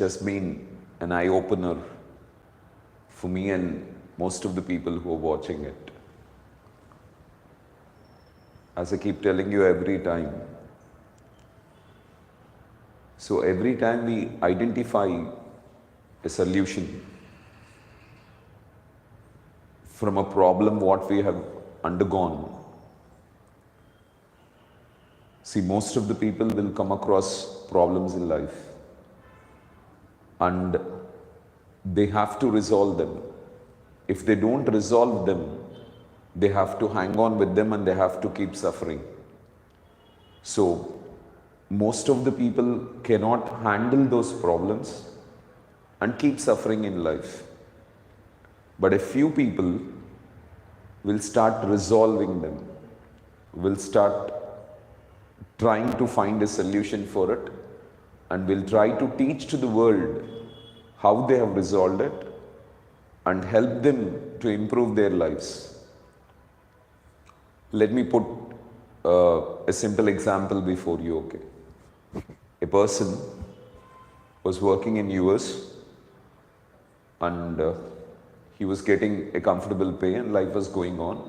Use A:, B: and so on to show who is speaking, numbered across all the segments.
A: just been an eye-opener for me and most of the people who are watching it. As I keep telling you every time, so every time we identify a solution from a problem what we have undergone, see, most of the people will come across problems in life and they have to resolve them. If they don't resolve them, they have to hang on with them and they have to keep suffering. So, most of the people cannot handle those problems and keep suffering in life. But a few people will start resolving them, will start trying to find a solution for it, and will try to teach to the world how they have resolved it and help them to improve their lives. Let me put a simple example before you, okay? A person was working in US and he was getting a comfortable pay and life was going on.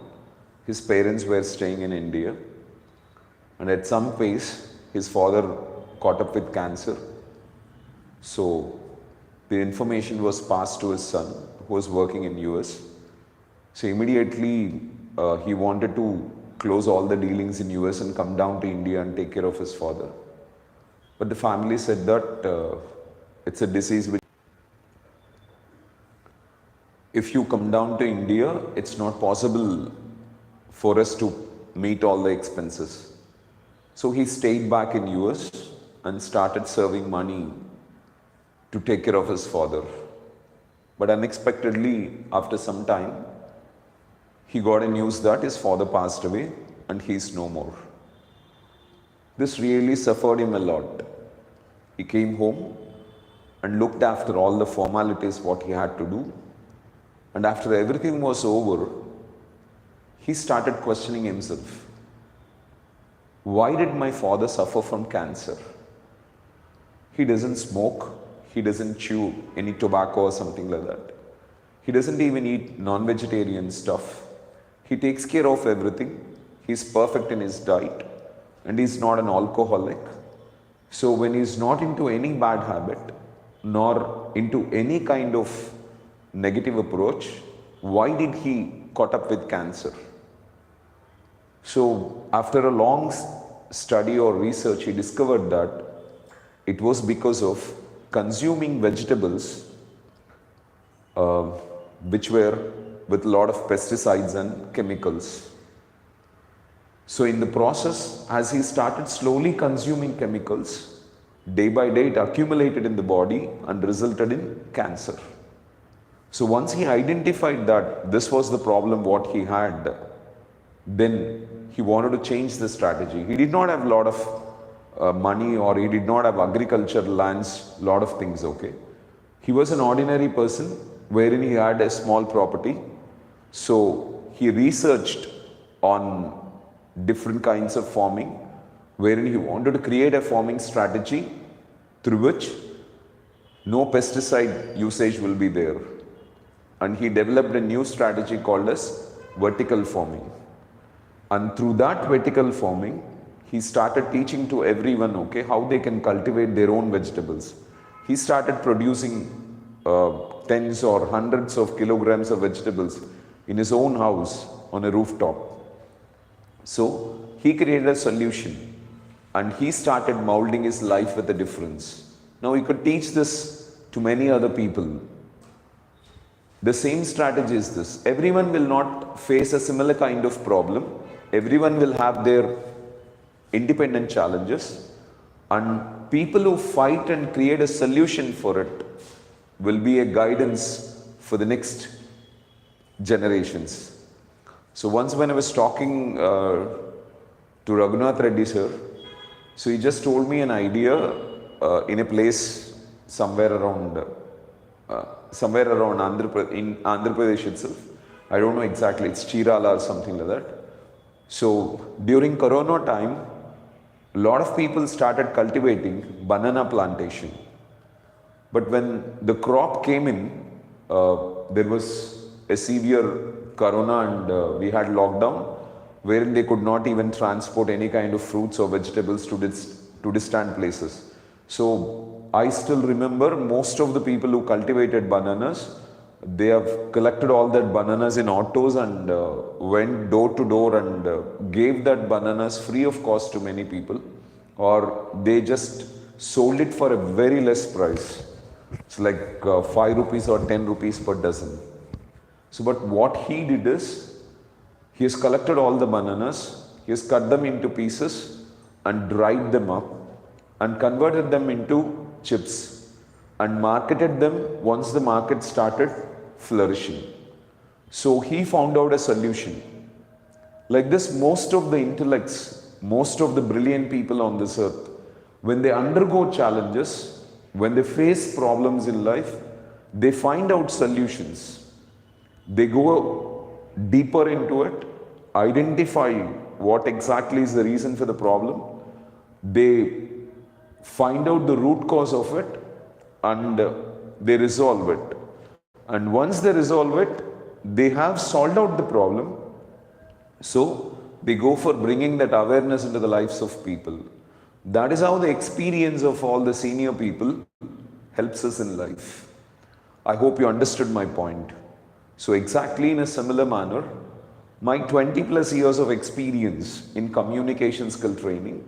A: His parents were staying in India, and at some pace his father caught up with cancer. So the information was passed to his son who was working in US. So immediately he wanted to close all the dealings in US and come down to India and take care of his father. But the family said that it's a disease which if you come down to India, it's not possible for us to meet all the expenses. So he stayed back in US and started serving money to take care of his father. But unexpectedly, after some time, he got a news that his father passed away and he is no more. This really suffered him a lot. He came home and looked after all the formalities what he had to do. And after everything was over, he started questioning himself. Why did my father suffer from cancer? He doesn't smoke, he doesn't chew any tobacco or something like that. He doesn't even eat non-vegetarian stuff. He takes care of everything. He's perfect in his diet and he's not an alcoholic. So when he's not into any bad habit nor into any kind of negative approach, why did he caught up with cancer? So after a long study or research, he discovered that it was because of consuming vegetables which were with a lot of pesticides and chemicals. So in the process, as he started slowly consuming chemicals, day by day it accumulated in the body and resulted in cancer. So once he identified that this was the problem what he had, then he wanted to change the strategy. He did not have a lot of money, or he did not have agriculture lands, lot of things, okay. He was an ordinary person wherein he had a small property. So he researched on different kinds of farming, wherein he wanted to create a farming strategy through which no pesticide usage will be there. And he developed a new strategy called as vertical farming. And through that vertical farming, he started teaching to everyone, okay, how they can cultivate their own vegetables. He started producing tens or hundreds of kilograms of vegetables in his own house on a rooftop. So he created a solution and he started molding his life with a difference. Now he could teach this to many other people. The same strategy is this. Everyone will not face a similar kind of problem. Everyone will have their independent challenges, and people who fight and create a solution for it will be a guidance for the next generations. So once when I was talking to Raghunath Reddy sir, so he just told me an idea in a place somewhere around in Andhra Pradesh itself. I don't know exactly, it's Chirala or something like that. So during Corona time, a lot of people started cultivating banana plantation. But when the crop came in, there was a severe corona and we had lockdown, wherein they could not even transport any kind of fruits or vegetables to distant places. So I still remember most of the people who cultivated bananas, they have collected all that bananas in autos and went door to door and gave that bananas free of cost to many people, or they just sold it for a very less price. It's like 5 rupees or 10 rupees per dozen. So, but what he did is, he has collected all the bananas, he has cut them into pieces and dried them up and converted them into chips and marketed them once the market started flourishing. So he found out a solution. Like this, most of the intellects, most of the brilliant people on this earth, when they undergo challenges, when they face problems in life, they find out solutions. They go deeper into it, identify what exactly is the reason for the problem. They find out the root cause of it and they resolve it. And once they resolve it, they have solved out the problem. So they go for bringing that awareness into the lives of people. That is how the experience of all the senior people helps us in life. I hope you understood my point. So exactly in a similar manner, my 20 plus years of experience in communication skill training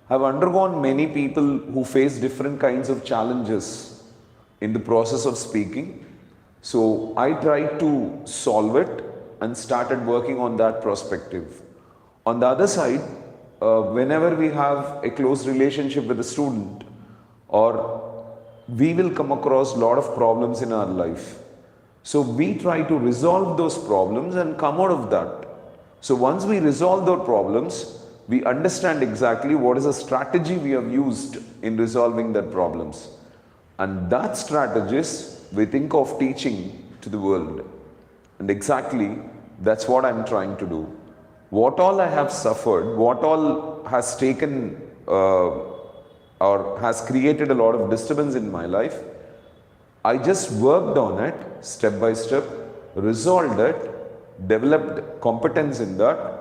A: have undergone many people who face different kinds of challenges in the process of speaking. So I tried to solve it and started working on that perspective. On the other side, whenever we have a close relationship with a student, or we will come across a lot of problems in our life. So we try to resolve those problems and come out of that. So once we resolve those problems, we understand exactly what is the strategy we have used in resolving that problems. And that strategies we think of teaching to the world. And exactly that's what I'm trying to do. What all I have suffered, what all has taken or has created a lot of disturbance in my life, I just worked on it step by step, resolved it, developed competence in that,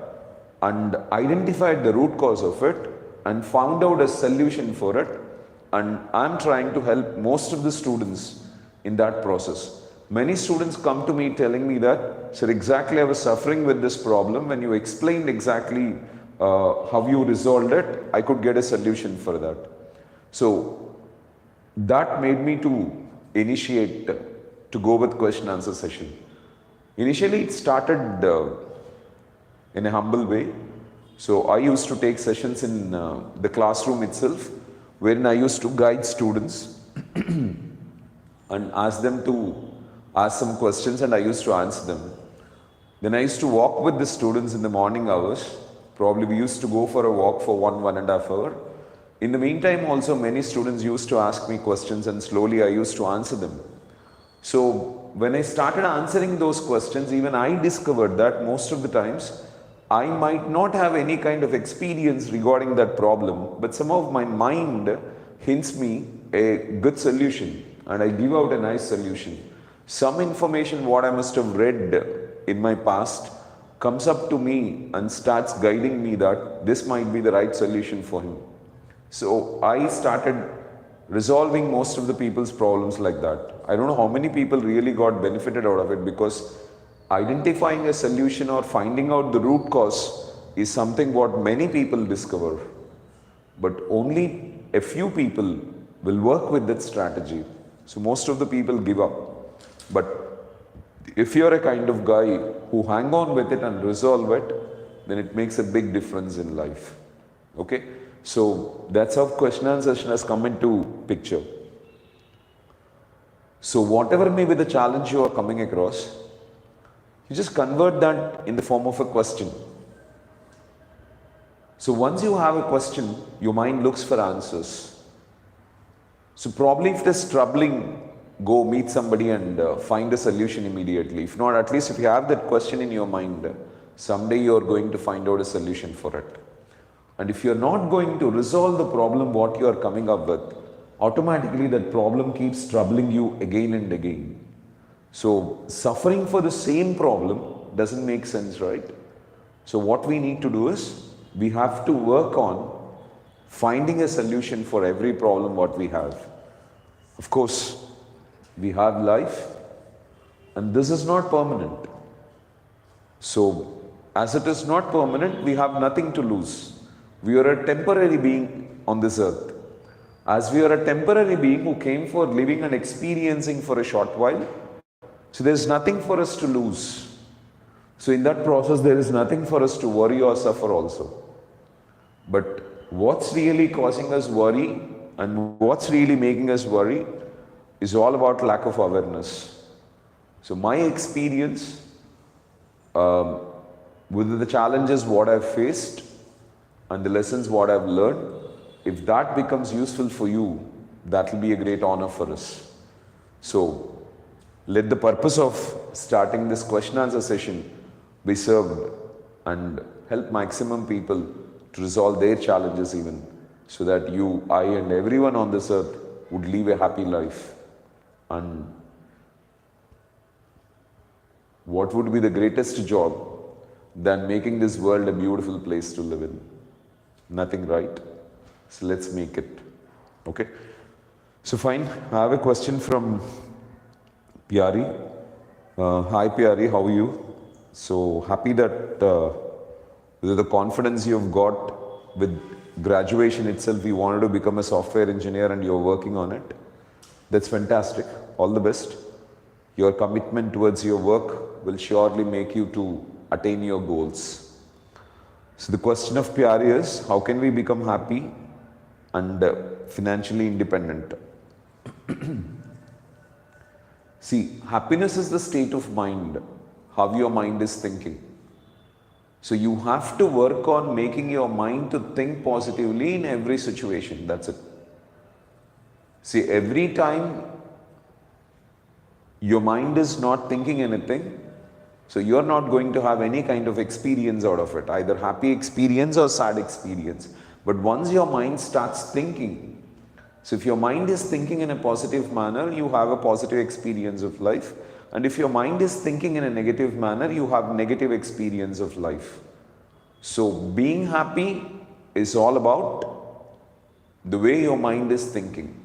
A: and identified the root cause of it and found out a solution for it. And I'm trying to help most of the students in that process. Many students come to me telling me that, sir, exactly I was suffering with this problem. When you explained exactly how you resolved it, I could get a solution for that. So that made me to initiate to go with question answer session. Initially it started in a humble way. So I used to take sessions in the classroom itself, wherein I used to guide students and ask them to ask some questions and I used to answer them. Then I used to walk with the students in the morning hours. Probably we used to go for a walk for 1.5 hours. In the meantime also many students used to ask me questions and slowly I used to answer them. So when I started answering those questions, even I discovered that most of the times I might not have any kind of experience regarding that problem, but somehow my mind hints me a good solution and I give out a nice solution. Some information what I must have read in my past comes up to me and starts guiding me that this might be the right solution for him. So I started resolving most of the people's problems like that. I don't know how many people really got benefited out of it, because identifying a solution or finding out the root cause is something what many people discover, but only a few people will work with that strategy. So most of the people give up. But if you're a kind of guy who hang on with it and resolve it, then it makes a big difference in life. Okay? So that's how question and answer session has come into picture. So whatever may be the challenge you are coming across, you just convert that in the form of a question. So once you have a question, your mind looks for answers. So probably if it is troubling, go meet somebody and find a solution immediately. If not, at least if you have that question in your mind, someday you are going to find out a solution for it. And if you are not going to resolve the problem what you are coming up with, automatically that problem keeps troubling you again and again. So suffering for the same problem doesn't make sense, right? So what we need to do is, we have to work on finding a solution for every problem what we have. Of course, we have life, and this is not permanent. So, as it is not permanent, we have nothing to lose. We are a temporary being on this earth. As we are a temporary being who came for living and experiencing for a short while, so there is nothing for us to lose. So in that process, there is nothing for us to worry or suffer also. But what's really causing us worry and what's really making us worry is all about lack of awareness. So my experience with the challenges what I've faced and the lessons what I've learned, if that becomes useful for you, that will be a great honor for us. So let the purpose of starting this question answer session be served and help maximum people to resolve their challenges even, so that you, I and everyone on this earth would live a happy life. And what would be the greatest job than making this world a beautiful place to live in? Nothing, right? So let's make it. Okay. So fine. I have a question from Pyari. Hi Pyari, how are you? So happy that with the confidence you've got with graduation itself, you wanted to become a software engineer and you're working on it. That's fantastic. All the best. Your commitment towards your work will surely make you to attain your goals. So the question of Pyari is, how can we become happy and financially independent? See, happiness is the state of mind, how your mind is thinking. So you have to work on making your mind to think positively in every situation. That's it. See, every time your mind is not thinking anything, so you're not going to have any kind of experience out of it, either happy experience or sad experience. But once your mind starts thinking, so if your mind is thinking in a positive manner, you have a positive experience of life. And if your mind is thinking in a negative manner, you have negative experience of life. So being happy is all about the way your mind is thinking.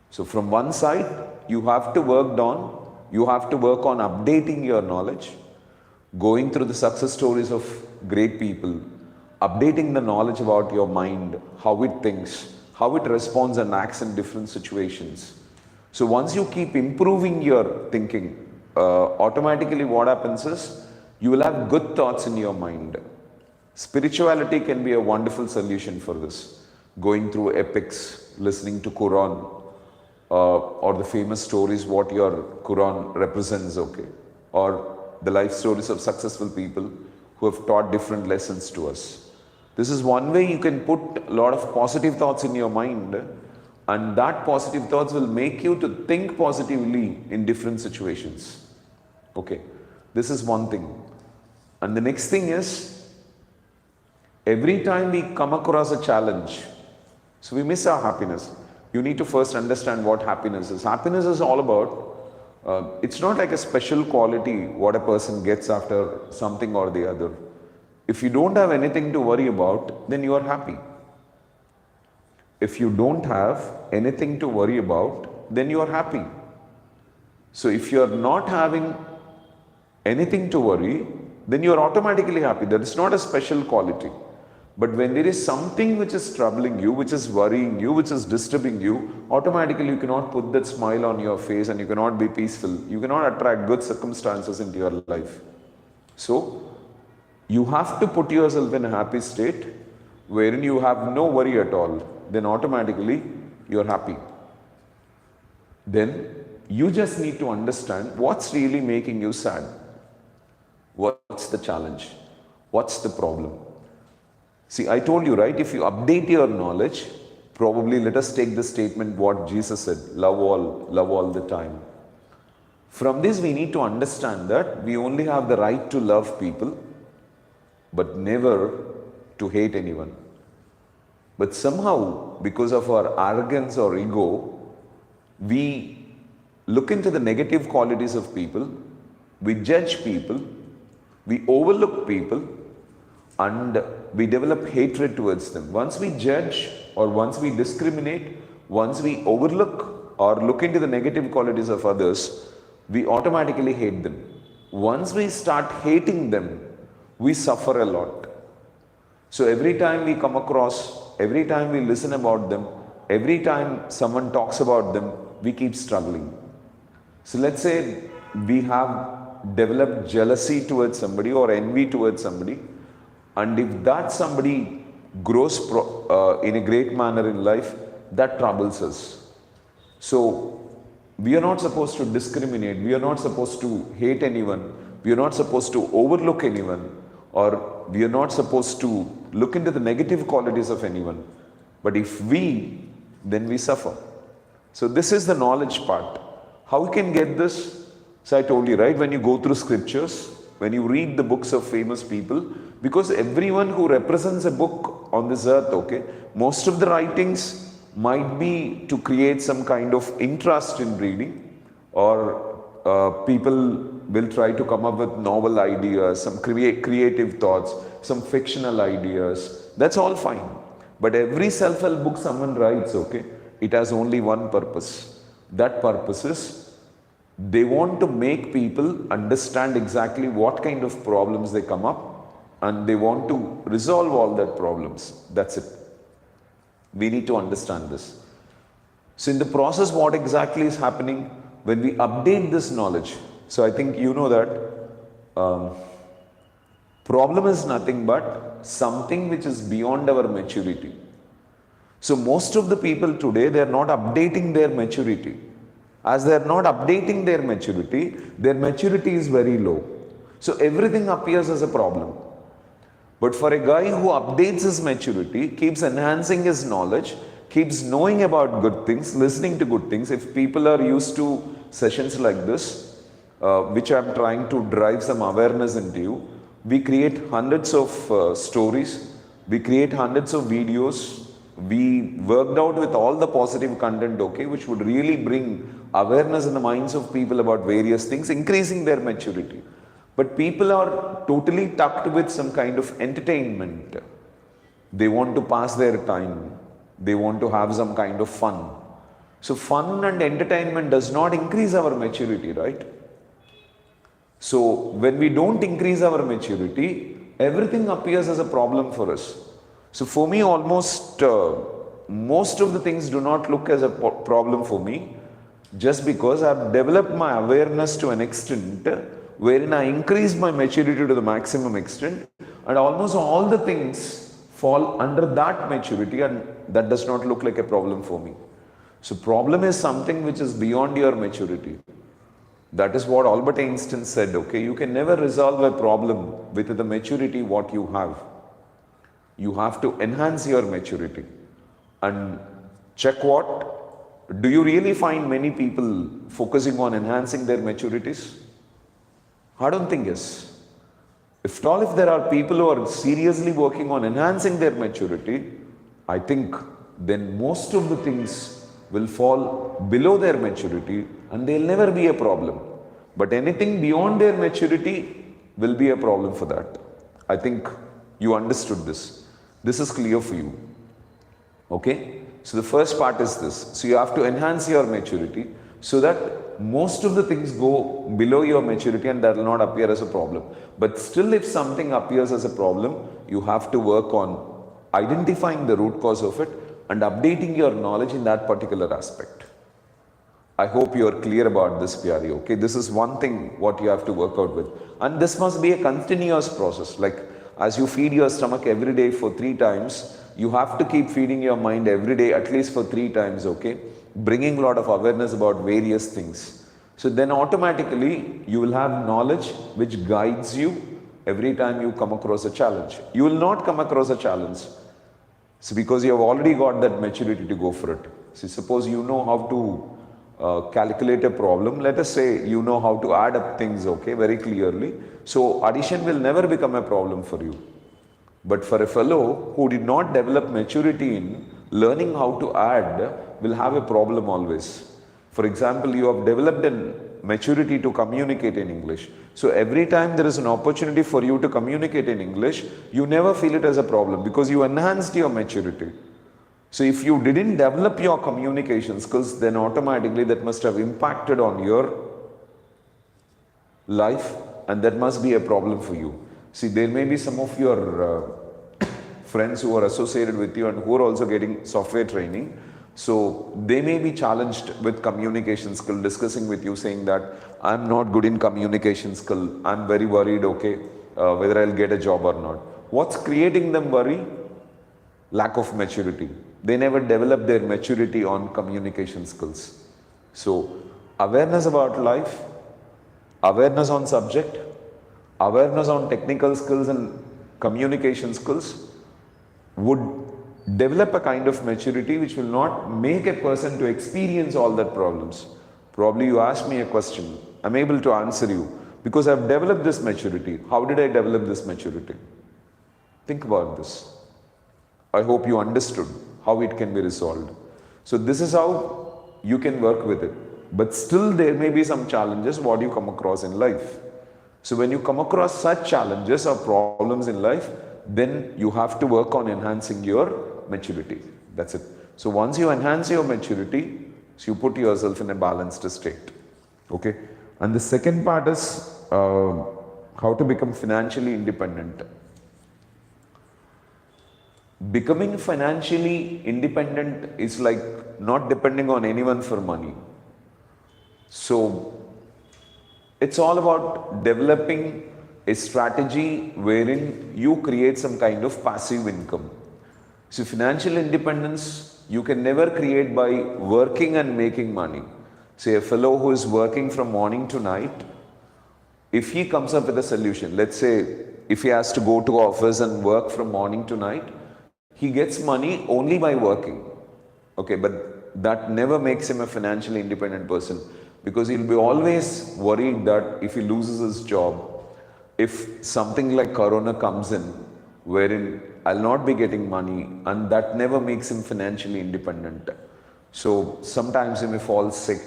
A: So from one side, you have to work on updating your knowledge, going through the success stories of great people, updating the knowledge about your mind, how it thinks, how it responds and acts in different situations. So once you keep improving your thinking, automatically what happens is, you will have good thoughts in your mind. Spirituality can be a wonderful solution for this. Going through epics, listening to Quran, or the famous stories what your Quran represents, okay, or the life stories of successful people who have taught different lessons to us. This is one way you can put a lot of positive thoughts in your mind, and that positive thoughts will make you to think positively in different situations. Okay, this is one thing. And the next thing is, every time we come across a challenge, so we miss our happiness. You need to first understand what happiness is. Happiness is all about, it's not like a special quality what a person gets after something or the other. If you don't have anything to worry about, then you are happy. If you don't have anything to worry about, then you are happy. So if you are not having anything to worry, then you are automatically happy. That is not a special quality. But when there is something which is troubling you, which is worrying you, which is disturbing you, automatically you cannot put that smile on your face and you cannot be peaceful. You cannot attract good circumstances into your life. So you have to put yourself in a happy state wherein you have no worry at all. Then automatically you are happy. Then you just need to understand what's really making you sad. What's the challenge? What's the problem? See, I told you, right, if you update your knowledge, probably let us take the statement what Jesus said, love all the time. From this we need to understand that we only have the right to love people, but never to hate anyone. But somehow, because of our arrogance or ego, we look into the negative qualities of people, we judge people, we overlook people, and we develop hatred towards them. Once we judge or once we discriminate, once we overlook or look into the negative qualities of others, we automatically hate them. Once we start hating them, we suffer a lot. So every time we come across, every time we listen about them, every time someone talks about them, we keep struggling. So let's say we have developed jealousy towards somebody or envy towards somebody, and if that somebody grows in a great manner in life, that troubles us. So we are not supposed to discriminate, we are not supposed to hate anyone, we are not supposed to overlook anyone, or we are not supposed to look into the negative qualities of anyone. But if we, then we suffer. So this is the knowledge part. How you can get this? So I told you, right, when you go through scriptures, when you read the books of famous people, because everyone who represents a book on this earth, okay, most of the writings might be to create some kind of interest in reading, or people will try to come up with novel ideas, some creative thoughts, some fictional ideas. That's all fine. But every self-help book someone writes, okay, it has only one purpose. That purpose is they want to make people understand exactly what kind of problems they come up, and they want to resolve all that problems. That's it. We need to understand this. So in the process, what exactly is happening when we update this knowledge? So I think you know that problem is nothing but something which is beyond our maturity. So most of the people today, they are not updating their maturity. As they are not updating their maturity is very low. So everything appears as a problem. But for a guy who updates his maturity, keeps enhancing his knowledge, keeps knowing about good things, listening to good things, if people are used to sessions like this, which I am trying to drive some awareness into you, we create hundreds of stories, we create hundreds of videos, we worked out with all the positive content, okay, which would really bring awareness in the minds of people about various things, increasing their maturity. But people are totally tucked with some kind of entertainment. They want to pass their time. They want to have some kind of fun. So fun and entertainment does not increase our maturity, right? So when we don't increase our maturity, everything appears as a problem for us. So for me, almost most of the things do not look as a problem for me, just because I have developed my awareness to an extent wherein I increase my maturity to the maximum extent, and almost all the things fall under that maturity, and that does not look like a problem for me. So problem is something which is beyond your maturity. That is what Albert Einstein said, okay, you can never resolve a problem with the maturity what you have. You have to enhance your maturity. And check what? Do you really find many people focusing on enhancing their maturities? I don't think yes. If there are people who are seriously working on enhancing their maturity, I think then most of the things will fall below their maturity and they'll never be a problem. But anything beyond their maturity will be a problem for that. I think you understood this. This is clear for you. Okay? So the first part is this. So you have to enhance your maturity so that most of the things go below your maturity and that will not appear as a problem. But still, if something appears as a problem, you have to work on identifying the root cause of it and updating your knowledge in that particular aspect. I hope you are clear about this, Pyari. Okay, this is one thing what you have to work out with. And this must be a continuous process. Like as you feed your stomach every day for 3 times, you have to keep feeding your mind every day at least for 3 times, okay? Bringing a lot of awareness about various things. So then automatically you will have knowledge which guides you every time you come across a challenge. You will not come across a challenge. So because you have already got that maturity to go for it. So suppose you know how to calculate a problem. Let us say you know how to add up things, okay, very clearly. So addition will never become a problem for you. But for a fellow who did not develop maturity in learning how to add, will have a problem always. For example, you have developed a maturity to communicate in English. So every time there is an opportunity for you to communicate in English, you never feel it as a problem because you enhanced your maturity. So if you didn't develop your communication skills, then automatically that must have impacted on your life, and that must be a problem for you. See, there may be some of your friends who are associated with you and who are also getting software training. So they may be challenged with communication skill, discussing with you, saying that I'm not good in communication skill. I'm very worried, okay, whether I'll get a job or not. What's creating them worry? Lack of maturity. They never develop their maturity on communication skills. So awareness about life, awareness on subject, awareness on technical skills and communication skills would develop a kind of maturity which will not make a person to experience all that problems. Probably you ask me a question, I'm able to answer you because I've developed this maturity. How did I develop this maturity? Think about this. I hope you understood how it can be resolved. So this is how you can work with it. But still there may be some challenges what you come across in life. So when you come across such challenges or problems in life, then you have to work on enhancing your maturity. That's it. So once you enhance your maturity, so you put yourself in a balanced state. Okay. And the second part is how to become financially independent. Becoming financially independent is like not depending on anyone for money. So it's all about developing a strategy wherein you create some kind of passive income. So financial independence you can never create by working and making money. Say a fellow who is working from morning to night, if he comes up with a solution, let's say if he has to go to office and work from morning to night, he gets money only by working. Okay, but that never makes him a financially independent person because he'll be always worried that if he loses his job, if something like Corona comes in, wherein I'll not be getting money, and that never makes him financially independent. So sometimes he may fall sick,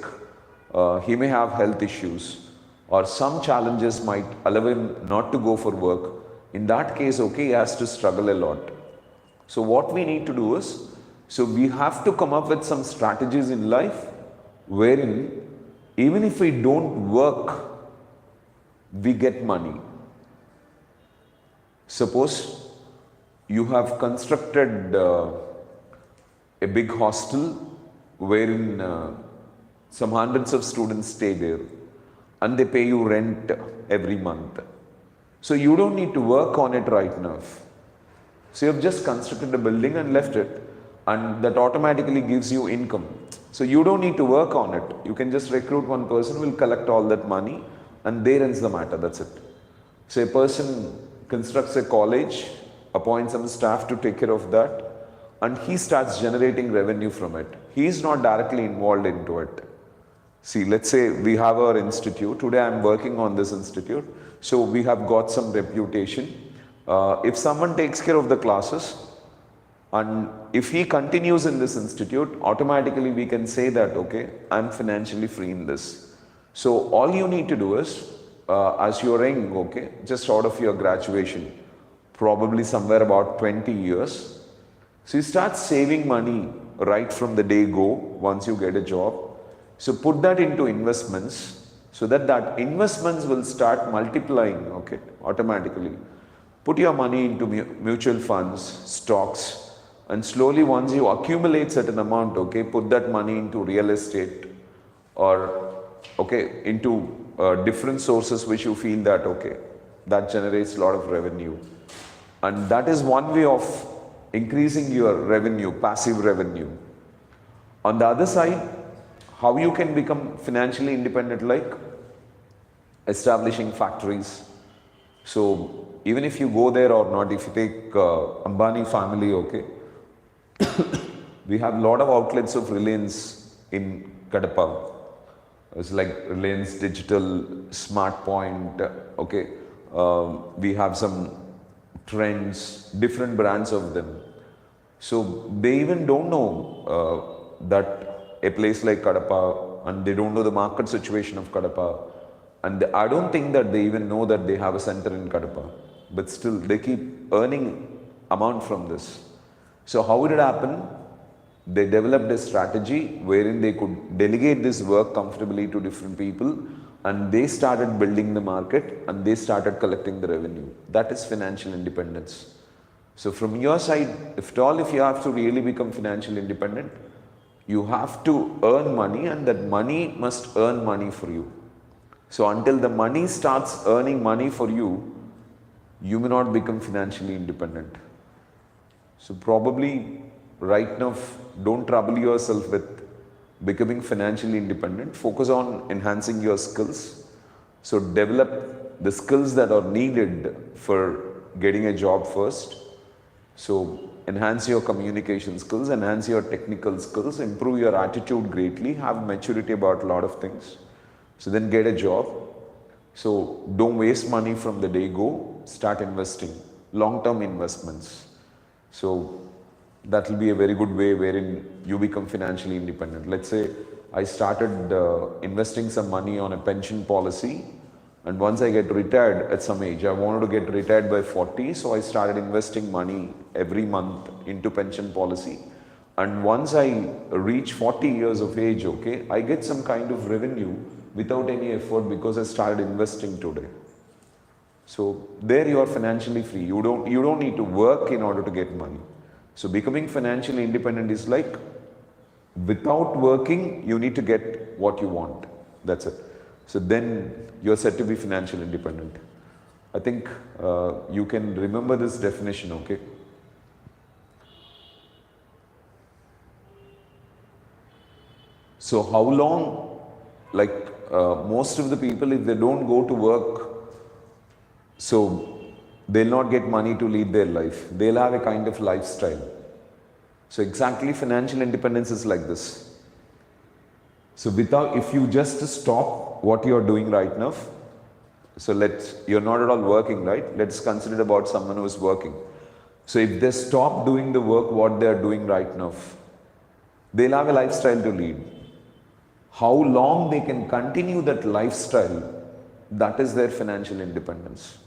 A: he may have health issues, or some challenges might allow him not to go for work. In that case, okay, he has to struggle a lot. So what we need to do is, so we have to come up with some strategies in life wherein even if we don't work, we get money. Suppose you have constructed a big hostel wherein some hundreds of students stay there and they pay you rent every month. So you don't need to work on it right now. So you have just constructed a building and left it, and that automatically gives you income. So you don't need to work on it. You can just recruit one person who will collect all that money, and there ends the matter. That's it. So a person constructs a college, appoints some staff to take care of that, and he starts generating revenue from it. He is not directly involved into it. See, let's say we have our institute. Today I am working on this institute. So we have got some reputation. If someone takes care of the classes and if he continues in this institute, automatically we can say that, okay, I'm financially free in this. So all you need to do is, as you're young, okay, just out of your graduation, probably somewhere about 20 years, so you start saving money right from the day go once you get a job. So put that into investments so that investments will start multiplying, okay, automatically. Put your money into mutual funds, stocks, and slowly once you accumulate certain amount, okay, put that money into real estate or, okay, into different sources which you feel that, okay, that generates a lot of revenue. And that is one way of increasing your revenue, passive revenue. On the other side, how you can become financially independent, like establishing factories. So even if you go there or not, if you take Ambani family, okay, we have a lot of outlets of Reliance in Kadapa. It's like Reliance Digital, Smart Point, okay. We have some trends, different brands of them. So they even don't know that a place like Kadapa, and they don't know the market situation of Kadapa. And I don't think that they even know that they have a center in Kadapa. But still, they keep earning amount from this. So how did it happen? They developed a strategy wherein they could delegate this work comfortably to different people, and they started building the market and they started collecting the revenue. That is financial independence. So from your side, if you have to really become financially independent, you have to earn money, and that money must earn money for you. So until the money starts earning money for you, you may not become financially independent. So probably right now, don't trouble yourself with becoming financially independent. Focus on enhancing your skills. So develop the skills that are needed for getting a job first. So enhance your communication skills, enhance your technical skills, improve your attitude greatly, have maturity about a lot of things. So then get a job. So don't waste money from the day go, start investing, long-term investments. So that will be a very good way wherein you become financially independent. Let's say I started investing some money on a pension policy, and once I get retired at some age, I wanted to get retired by 40, so I started investing money every month into pension policy. And once I reach 40 years of age, okay, I get some kind of revenue without any effort because I started investing today. So there you are financially free. You don't need to work in order to get money. So becoming financially independent is like, without working, you need to get what you want. That's it. So then you're said to be financially independent. I think you can remember this definition, okay? So how long, like most of the people, if they don't go to work, so they'll not get money to lead their life. They'll have a kind of lifestyle. So exactly financial independence is like this. So if you just stop what you're doing right now, so you're not at all working, right? Let's consider about someone who is working. So if they stop doing the work what they're doing right now, they'll have a lifestyle to lead. How long they can continue that lifestyle, that is their financial independence.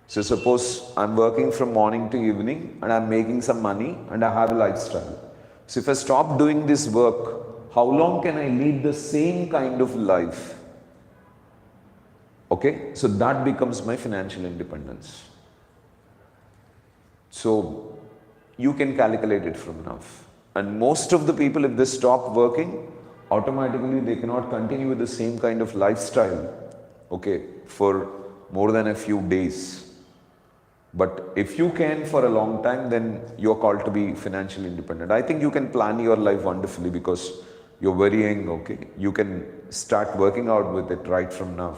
A: So suppose I'm working from morning to evening and I'm making some money and I have a lifestyle. So if I stop doing this work, how long can I lead the same kind of life? Okay, so that becomes my financial independence. So you can calculate it from now. And most of the people, if they stop working, automatically they cannot continue with the same kind of lifestyle, okay, for more than a few days. But if you can for a long time, then you're called to be financially independent. I think you can plan your life wonderfully because you're very young, okay? You can start working out with it right from now.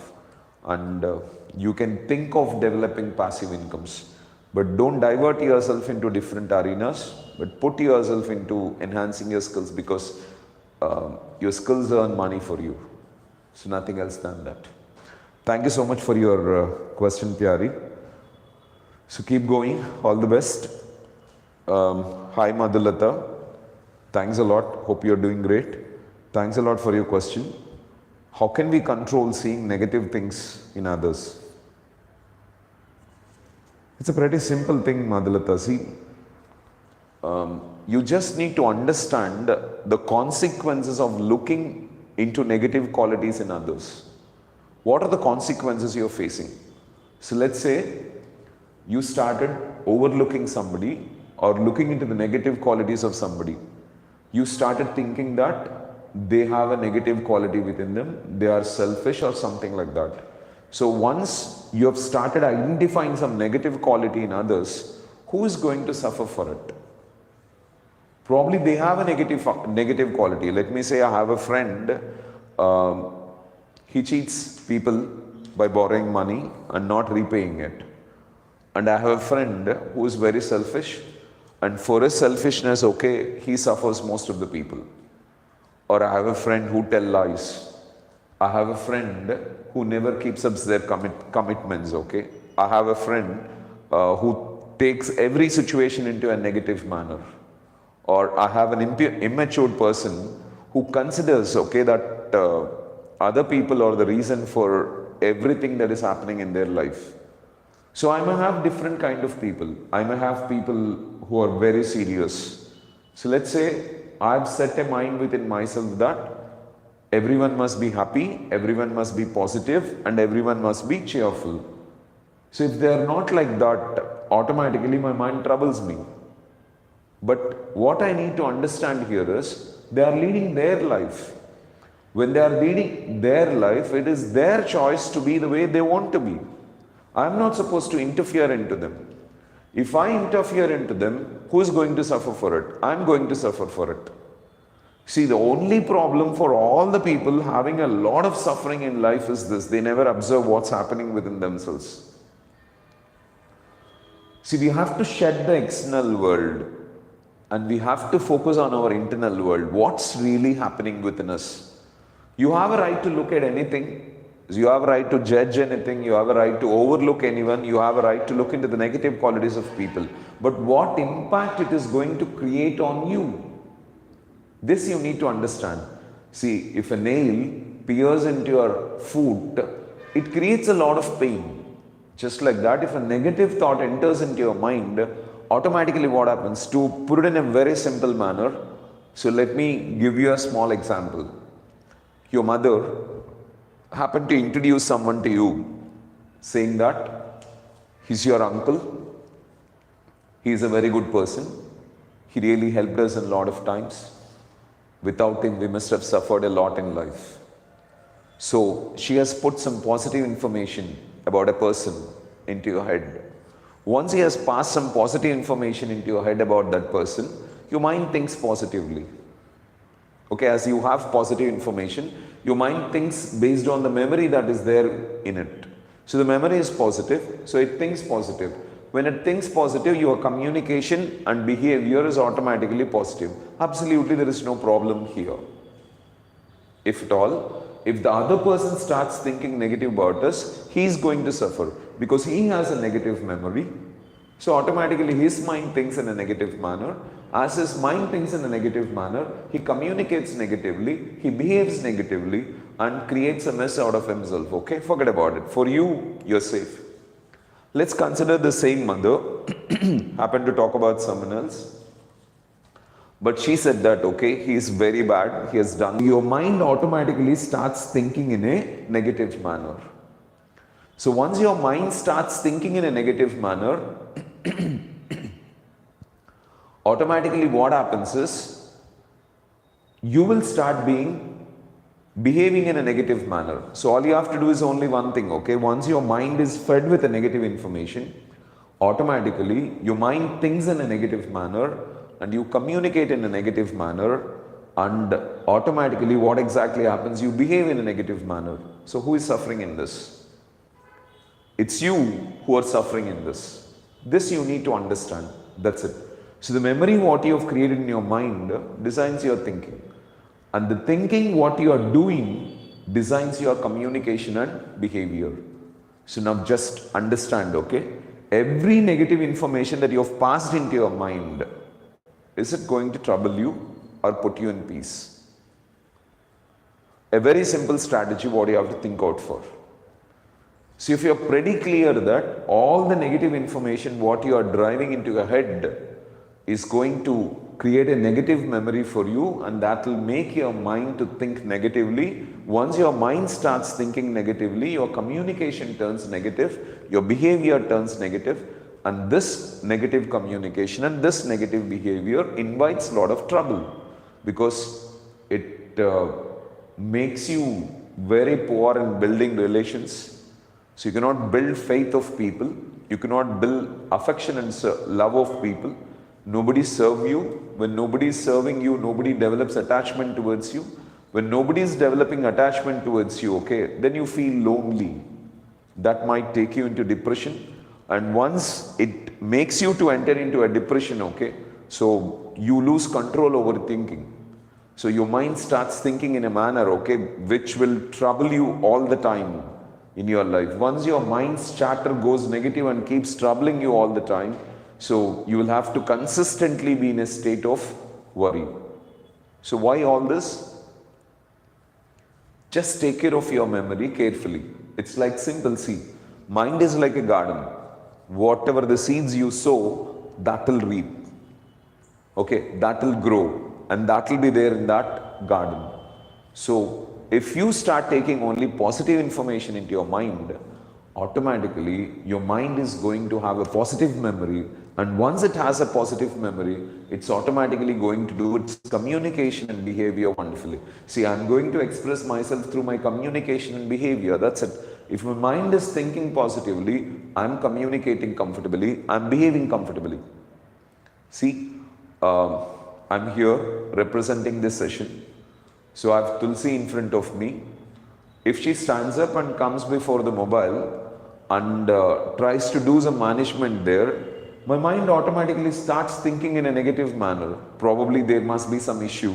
A: And you can think of developing passive incomes. But don't divert yourself into different arenas, but put yourself into enhancing your skills because your skills earn money for you. So nothing else than that. Thank you so much for your question, Pyari. So keep going, all the best. Hi Madhulata, thanks a lot, hope you're doing great. Thanks a lot for your question. How can we control seeing negative things in others? It's a pretty simple thing, Madhulata. See, you just need to understand the consequences of looking into negative qualities in others. What are the consequences you're facing? So let's say you started overlooking somebody or looking into the negative qualities of somebody. You started thinking that they have a negative quality within them, they are selfish or something like that. So once you have started identifying some negative quality in others, who is going to suffer for it? Probably they have a negative quality. Let me say I have a friend, he cheats people by borrowing money and not repaying it. And I have a friend who is very selfish, and for his selfishness, okay, he suffers most of the people. Or I have a friend who tells lies. I have a friend who never keeps up their commitments, okay. I have a friend who takes every situation into a negative manner. Or I have an immature person who considers, okay, that other people are the reason for everything that is happening in their life. So I may have different kind of people. I may have people who are very serious. So let's say I've set a mind within myself that everyone must be happy, everyone must be positive, and everyone must be cheerful. So if they are not like that, automatically my mind troubles me. But what I need to understand here is they are leading their life. When they are leading their life, it is their choice to be the way they want to be. I am not supposed to interfere into them. If I interfere into them, who is going to suffer for it? I am going to suffer for it. See, the only problem for all the people having a lot of suffering in life is this: they never observe what's happening within themselves. See, we have to shed the external world and we have to focus on our internal world. What's really happening within us? You have a right to look at anything. You have a right to judge anything. You have a right to overlook anyone. You have a right to look into the negative qualities of people. But what impact it is going to create on you? This you need to understand. See, if a nail pierces into your foot, it creates a lot of pain. Just like that, if a negative thought enters into your mind, automatically what happens? To put it in a very simple manner, so let me give you a small example. Your mother happened to introduce someone to you, saying that he's your uncle, he's a very good person, he really helped us a lot of times. Without him, we must have suffered a lot in life. So she has put some positive information about a person into your head. Once he has passed some positive information into your head about that person, your mind thinks positively. Okay, as you have positive information, your mind thinks based on the memory that is there in it. So the memory is positive, so it thinks positive. When it thinks positive, your communication and behavior is automatically positive. Absolutely, there is no problem here. If at all, if the other person starts thinking negative about us, he is going to suffer because he has a negative memory. So automatically his mind thinks in a negative manner. As his mind thinks in a negative manner, he communicates negatively, he behaves negatively and creates a mess out of himself. Okay, forget about it. For you, you're safe. Let's consider the same mother happened to talk about someone else. But she said that, okay, he is very bad, he has done. Your mind automatically starts thinking in a negative manner. So once your mind starts thinking in a negative manner, automatically what happens is, you will start behaving in a negative manner. So all you have to do is only one thing, okay? Once your mind is fed with a negative information, automatically your mind thinks in a negative manner and you communicate in a negative manner, and automatically what exactly happens? You behave in a negative manner. So who is suffering in this? It's you who are suffering in this. This you need to understand. That's it. So the memory what you have created in your mind designs your thinking. And the thinking what you are doing designs your communication and behavior. So now just understand, okay? Every negative information that you have passed into your mind, is it going to trouble you or put you in peace? A very simple strategy what you have to think out for. So if you are pretty clear that all the negative information what you are driving into your head is going to create a negative memory for you, and that will make your mind to think negatively. Once your mind starts thinking negatively, your communication turns negative, your behavior turns negative, and this negative communication and this negative behavior invites a lot of trouble because it makes you very poor in building relations. So you cannot build faith of people, you cannot build affection and love of people. Nobody serves you. When nobody is serving you, nobody develops attachment towards you. When nobody is developing attachment towards you, okay, then you feel lonely. That might take you into depression. And once it makes you to enter into a depression, okay, so you lose control over thinking. So your mind starts thinking in a manner, okay, which will trouble you all the time in your life. Once your mind's chatter goes negative and keeps troubling you all the time, So you will have to consistently be in a state of worry. So why all this? Just take care of your memory carefully. It's like simple, see, mind is like a garden. Whatever the seeds you sow, that will reap. Okay, that will grow and that will be there in that garden. So if you start taking only positive information into your mind, automatically your mind is going to have a positive memory, and once it has a positive memory, it's automatically going to do its communication and behavior wonderfully. See, I'm going to express myself through my communication and behavior, that's it. If my mind is thinking positively, I'm communicating comfortably, I'm behaving comfortably. See, I'm here representing this session. So I have Tulsi in front of me. If she stands up and comes before the mobile and tries to do some management there, my mind automatically starts thinking in a negative manner. Probably there must be some issue.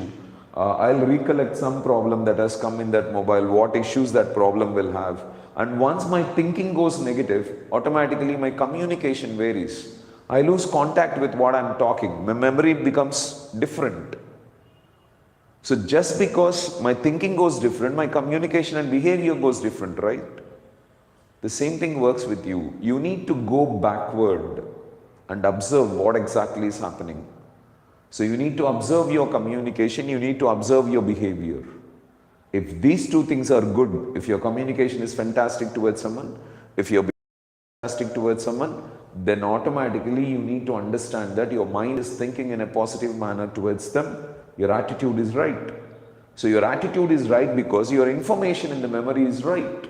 A: I'll recollect some problem that has come in that mobile, what issues that problem will have. And once my thinking goes negative, automatically my communication varies. I lose contact with what I'm talking. My memory becomes different. So just because my thinking goes different, my communication and behavior goes different, right? The same thing works with you. You need to go backward and observe what exactly is happening. So you need to observe your communication, you need to observe your behavior. If these two things are good, if your communication is fantastic towards someone, if your fantastic towards someone, then automatically you need to understand that your mind is thinking in a positive manner towards them. Your attitude is right. So your attitude is right because your information in the memory is right.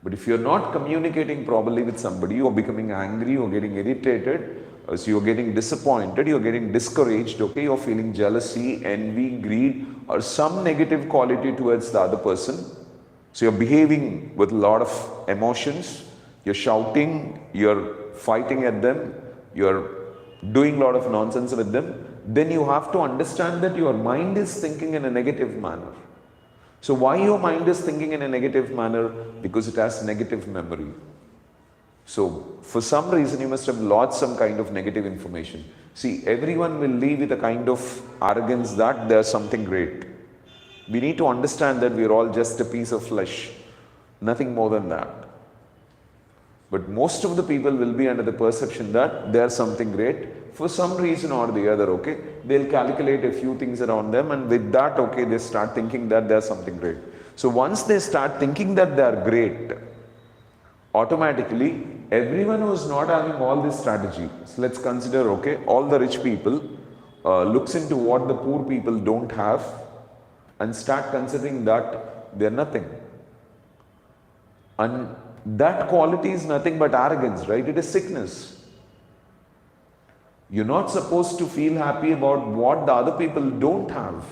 A: But if you're not communicating properly with somebody, you're becoming angry, you're getting irritated, so you're getting disappointed, you're getting discouraged, okay, you're feeling jealousy, envy, greed, or some negative quality towards the other person. So you're behaving with a lot of emotions, you're shouting, you're fighting at them, you're doing a lot of nonsense with them, then you have to understand that your mind is thinking in a negative manner. So why your mind is thinking in a negative manner? Because it has negative memory. So for some reason you must have lost some kind of negative information. See, everyone will leave with a kind of arrogance that there's something great. We need to understand that we're all just a piece of flesh, nothing more than that. But most of the people will be under the perception that there's something great. For some reason or the other, okay, they'll calculate a few things around them, and with that, okay, they start thinking that there's something great. So once they start thinking that they're great, automatically, everyone who's not having all this strategy, so let's consider, okay, all the rich people looks into what the poor people don't have and start considering that they're nothing. And that quality is nothing but arrogance, right? It is sickness. You're not supposed to feel happy about what the other people don't have,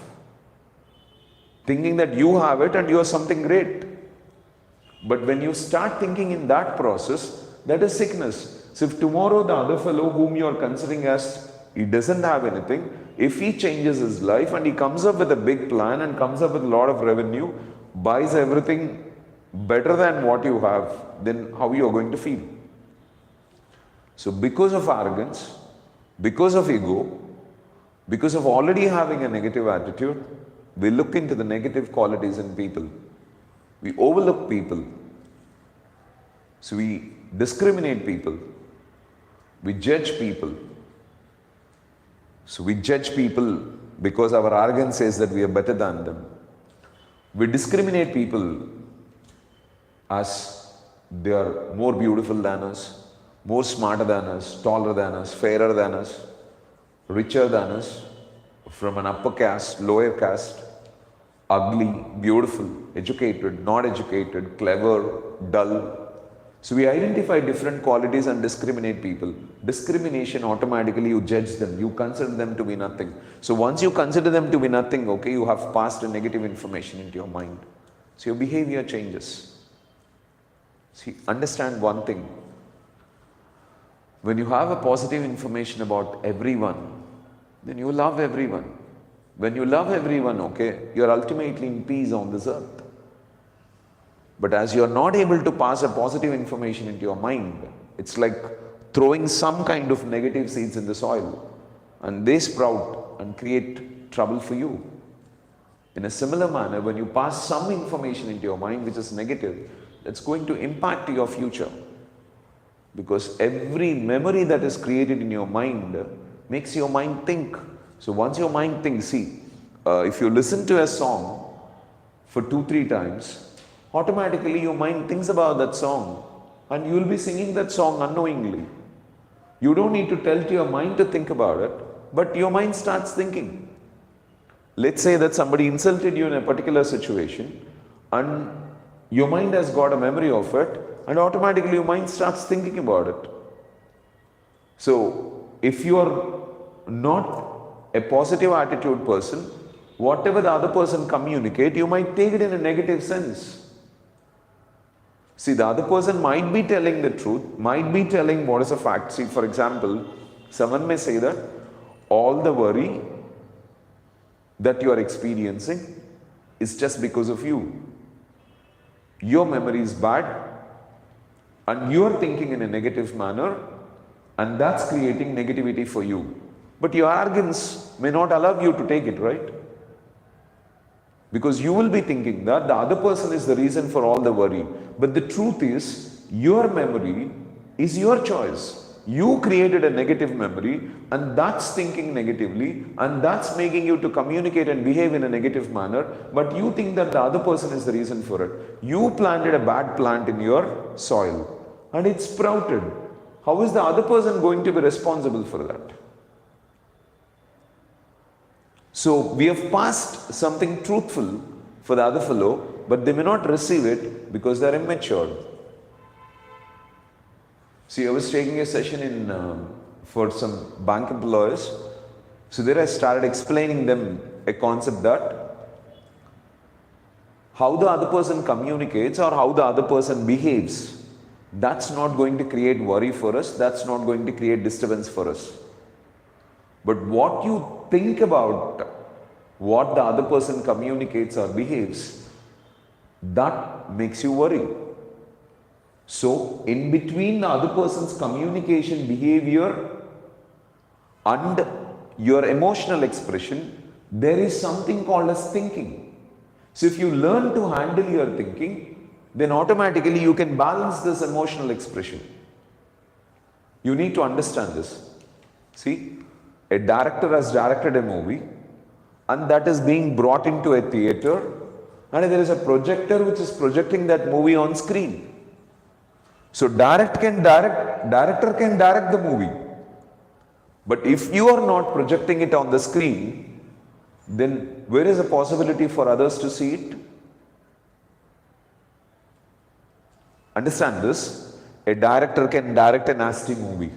A: thinking that you have it and you are something great. But when you start thinking in that process, that is sickness. So if tomorrow the other fellow whom you are considering as he doesn't have anything, if he changes his life and he comes up with a big plan and comes up with a lot of revenue, buys everything better than what you have, then how you are going to feel? So because of arrogance, because of ego, because of already having a negative attitude, we look into the negative qualities in people. We overlook people. So we discriminate people. We judge people. So we judge people because our arrogance says that we are better than them. We discriminate people as they are more beautiful than us, more smarter than us, taller than us, fairer than us, richer than us, from an upper caste, lower caste, ugly, beautiful, educated, not educated, clever, dull. So we identify different qualities and discriminate people. Discrimination, automatically you judge them, you consider them to be nothing. So once you consider them to be nothing, okay, you have passed a negative information into your mind. So your behavior changes. See, understand one thing. When you have a positive information about everyone, then you love everyone. When you love everyone, okay, you're ultimately in peace on this earth. But as you're not able to pass a positive information into your mind, it's like throwing some kind of negative seeds in the soil, and they sprout and create trouble for you. In a similar manner, when you pass some information into your mind which is negative, that's going to impact your future. Because every memory that is created in your mind makes your mind think. So once your mind thinks, see, if you listen to a song for 2-3 times, automatically your mind thinks about that song and you will be singing that song unknowingly. You don't need to tell to your mind to think about it, but your mind starts thinking. Let's say that somebody insulted you in a particular situation and your mind has got a memory of it, and automatically your mind starts thinking about it. So if you are not a positive attitude person, whatever the other person communicate, you might take it in a negative sense. See, the other person might be telling the truth, might be telling what is a fact. See, for example, someone may say that all the worry that you are experiencing is just because of you. Your memory is bad and you are thinking in a negative manner, and that's creating negativity for you. But your arrogance may not allow you to take it, right? Because you will be thinking that the other person is the reason for all the worry. But the truth is, your memory is your choice. You created a negative memory, and that's thinking negatively, and that's making you to communicate and behave in a negative manner, but you think that the other person is the reason for it. You planted a bad plant in your soil and it sprouted. How is the other person going to be responsible for that? So we have passed something truthful for the other fellow, but they may not receive it because they are immature. See, I was taking a session for some bank employees. So there I started explaining them a concept that how the other person communicates or how the other person behaves, that's not going to create worry for us, that's not going to create disturbance for us. But what you think about what the other person communicates or behaves, that makes you worry. So, in between the other person's communication behavior and your emotional expression, there is something called as thinking. So, if you learn to handle your thinking, then automatically you can balance this emotional expression. You need to understand this. See, a director has directed a movie and that is being brought into a theater, and there is a projector which is projecting that movie on screen. So director can direct the movie. But if you are not projecting it on the screen, then where is the possibility for others to see it? Understand this? A director can direct a nasty movie.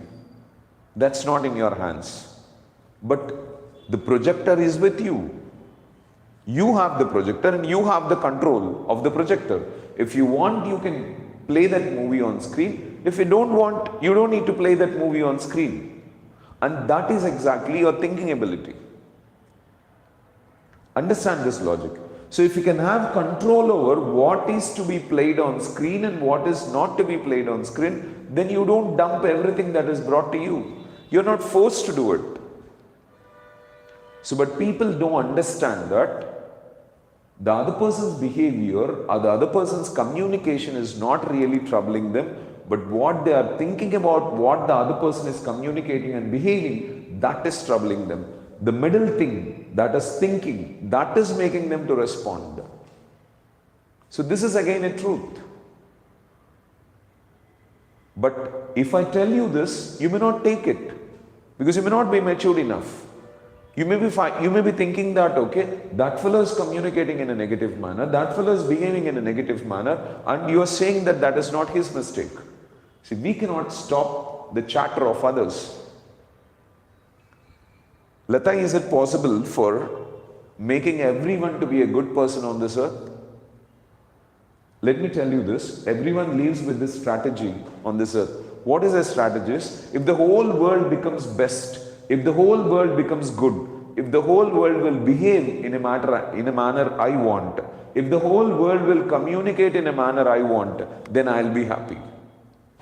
A: That's not in your hands. But the projector is with you. You have the projector and you have the control of the projector. If you want, you can play that movie on screen. If you don't want, you don't need to play that movie on screen. And that is exactly your thinking ability. Understand this logic. So if you can have control over what is to be played on screen and what is not to be played on screen, then you don't dump everything that is brought to you. You're not forced to do it. So, but people don't understand that the other person's behavior or the other person's communication is not really troubling them, but what they are thinking about what the other person is communicating and behaving, that is troubling them. The middle thing, that is thinking, that is making them to respond. So this is again a truth. But if I tell you this, you may not take it because you may not be matured enough. You may be thinking that, okay, that fellow is communicating in a negative manner, that fellow is behaving in a negative manner, and you are saying that that is not his mistake. See, we cannot stop the chatter of others. Lata, is it possible for making everyone to be a good person on this earth? Let me tell you this, everyone lives with this strategy on this earth. What is a strategist? If the whole world becomes best, if the whole world becomes good, if the whole world will behave in a manner I want, if the whole world will communicate in a manner I want, then I'll be happy.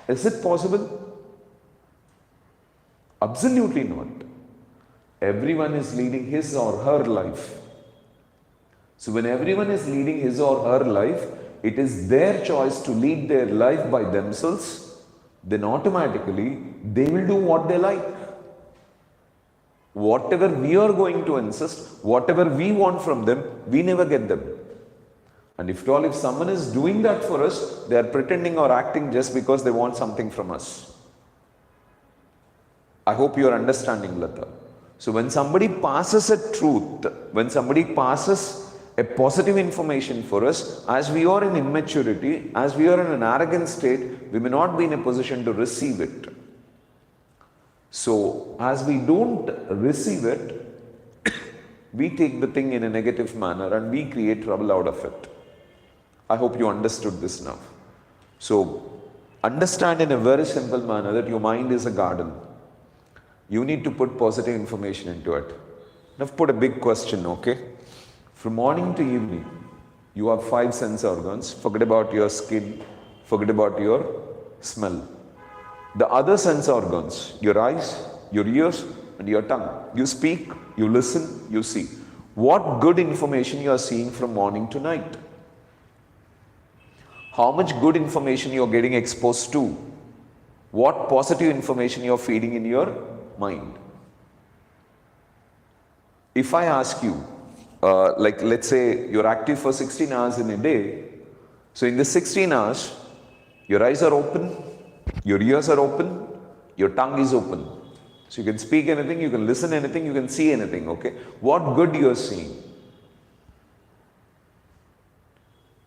A: Is it possible? Absolutely not. Everyone is leading his or her life. So when everyone is leading his or her life, it is their choice to lead their life by themselves, then automatically they will do what they like. Whatever we are going to insist, whatever we want from them, we never get them. And if someone is doing that for us, they are pretending or acting just because they want something from us. I hope you are understanding, Lata. So when somebody passes a truth, when somebody passes a positive information for us, as we are in immaturity, as we are in an arrogant state, we may not be in a position to receive it. So as we don't receive it, we take the thing in a negative manner and we create trouble out of it. I hope you understood this now. So understand in a very simple manner that your mind is a garden. You need to put positive information into it. Now put a big question, okay? From morning to evening, you have 5 sense organs. Forget about your skin, forget about your smell. The other sense organs, your eyes, your ears, and your tongue. You speak, you listen, you see. What good information you are seeing from morning to night? How much good information you are getting exposed to? What positive information you are feeding in your mind? If I ask you, like let's say you're active for 16 hours in a day, so in the 16 hours, your eyes are open, your ears are open, your tongue is open. So you can speak anything, you can listen anything, you can see anything, okay? What good you are seeing?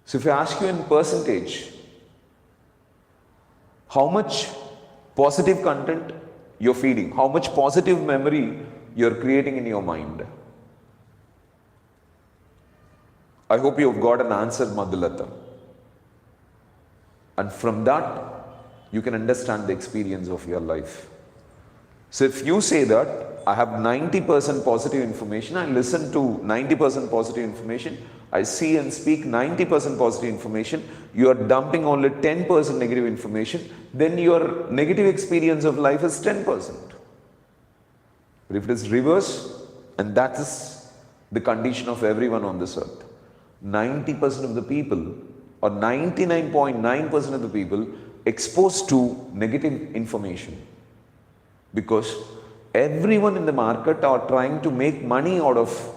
A: So if I ask you in percentage, how much positive content you're feeding, how much positive memory you're creating in your mind? I hope you've got an answer, Madhulata. And from that, you can understand the experience of your life. So if you say that, I have 90% positive information, I listen to 90% positive information, I see and speak 90% positive information, you are dumping only 10% negative information, then your negative experience of life is 10%. But if it is reverse, and that is the condition of everyone on this earth, 90% of the people or 99.9% of the people exposed to negative information, because everyone in the market are trying to make money out of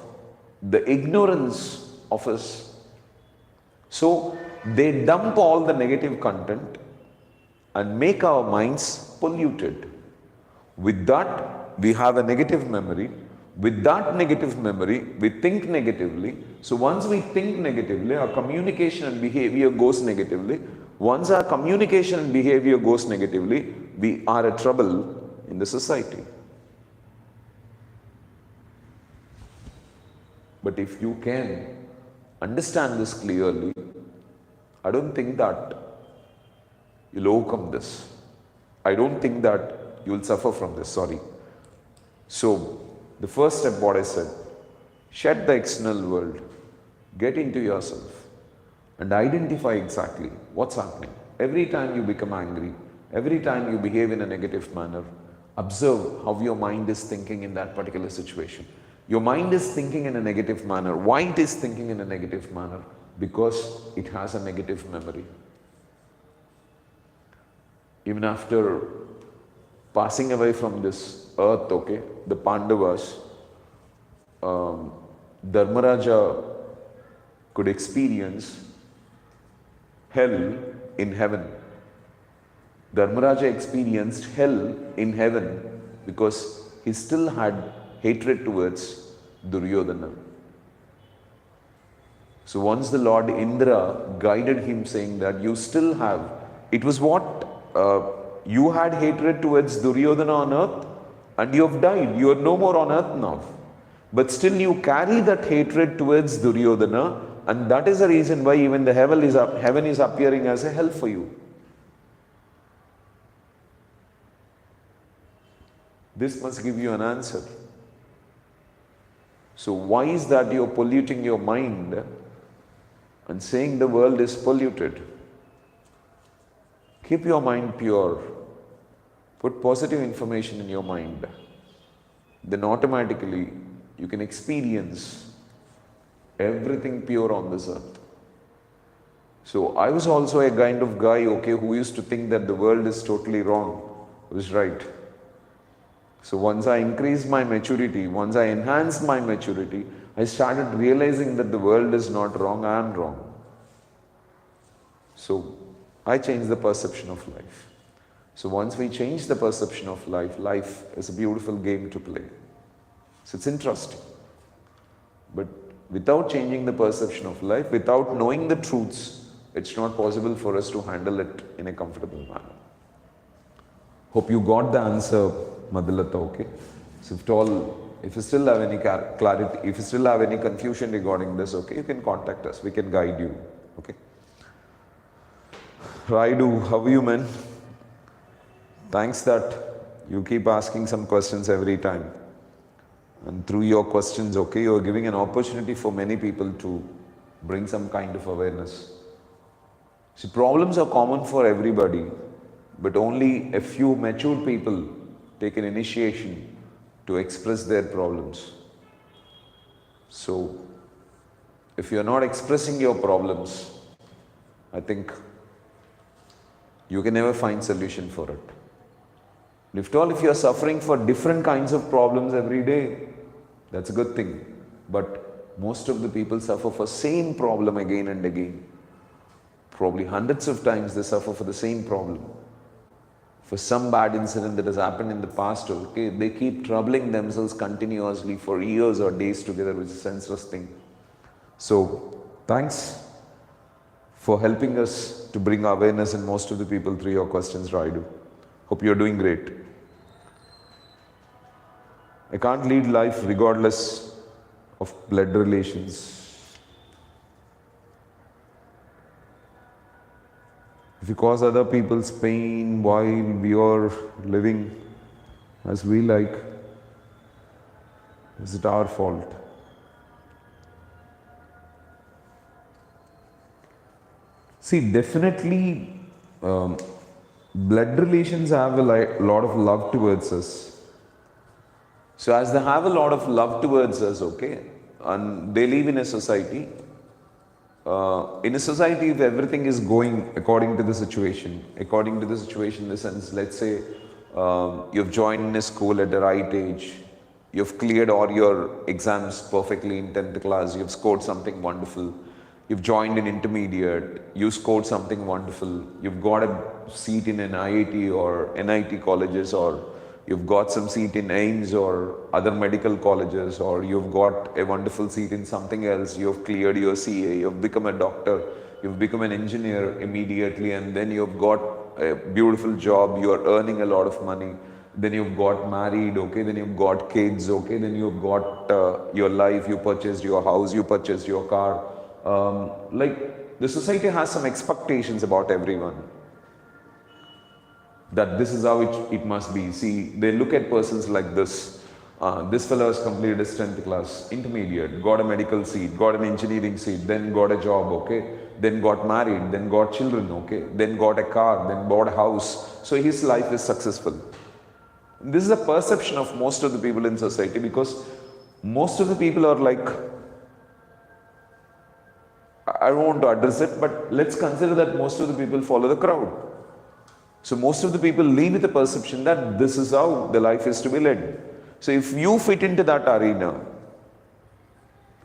A: the ignorance of us. So they dump all the negative content and make our minds polluted. With that, we have a negative memory. With that negative memory, we think negatively. So once we think negatively, our communication and behavior goes negatively. Once our communication and behavior goes negatively, we are a trouble in the society. But if you can understand this clearly, I don't think that you'll overcome this. I don't think that you'll suffer from this, sorry. So, the first step, what I said, shed the external world, get into yourself and identify exactly what's happening. Every time you become angry, every time you behave in a negative manner, observe how your mind is thinking in that particular situation. Your mind is thinking in a negative manner. Why it is thinking in a negative manner? Because it has a negative memory. Even after passing away from this earth, okay, the Pandavas, Dharmaraja could experience hell in heaven. Dharmaraja experienced hell in heaven because he still had hatred towards Duryodhana. So once the Lord Indra guided him saying that you still have, it was what you had hatred towards Duryodhana on earth and you have died, you are no more on earth now. But still you carry that hatred towards Duryodhana, and that is the reason why even the heaven is appearing as a hell for you. This must give you an answer. So why is that you are polluting your mind and saying the world is polluted? Keep your mind pure. Put positive information in your mind. Then automatically you can experience everything pure on this earth. So I was also a kind of guy, okay, who used to think that the world is totally wrong. I was right. So once I increased my maturity, once I enhanced my maturity, I started realizing that the world is not wrong, I am wrong. So I changed the perception of life. So once we change the perception of life, life is a beautiful game to play. So it's interesting. But without changing the perception of life, without knowing the truths, it's not possible for us to handle it in a comfortable manner. Hope you got the answer, Madhulata, okay? So if you still have any clarity, if you still have any confusion regarding this, okay, you can contact us. We can guide you, okay? Raidu, how are you, man? Thanks that you keep asking some questions every time. And through your questions, okay, you're giving an opportunity for many people to bring some kind of awareness. See, problems are common for everybody, but only a few mature people take an initiation to express their problems. So, if you're not expressing your problems, I think you can never find solution for it. If you're suffering for different kinds of problems every day, that's a good thing. But most of the people suffer for same problem again and again. Probably hundreds of times they suffer for the same problem. For some bad incident that has happened in the past, okay, they keep troubling themselves continuously for years or days together, which is a senseless thing. So, thanks for helping us to bring awareness in most of the people through your questions, Raidu. Hope you're doing great. I can't lead life regardless of blood relations. If we cause other people's pain while we are living as we like, is it our fault? See, definitely blood relations have a lot of love towards us. So as they have a lot of love towards us, okay, and they live in a society, if everything is going according to the situation in the sense, let's say you've joined in a school at the right age, you've cleared all your exams perfectly in 10th class, you've scored something wonderful, you've joined in intermediate, you scored something wonderful, you've got a seat in an IIT or NIT colleges, or you've got some seat in AIMS or other medical colleges, or you've got a wonderful seat in something else, you've cleared your CA, you've become a doctor, you've become an engineer immediately, and then you've got a beautiful job, you're earning a lot of money, then you've got married, okay, then you've got kids, okay, then you've got your life, you purchased your house, you purchased your car. Like the society has some expectations about everyone, that this is how it must be. See, they look at persons like this. This fellow has completed his 10th class, intermediate, got a medical seat, got an engineering seat, then got a job, okay, then got married, then got children, okay, then got a car, then bought a house. So his life is successful. This is a perception of most of the people in society, because most of the people are like, I don't want to address it, but let's consider that most of the people follow the crowd. So most of the people live with the perception that this is how the life is to be led. So if you fit into that arena,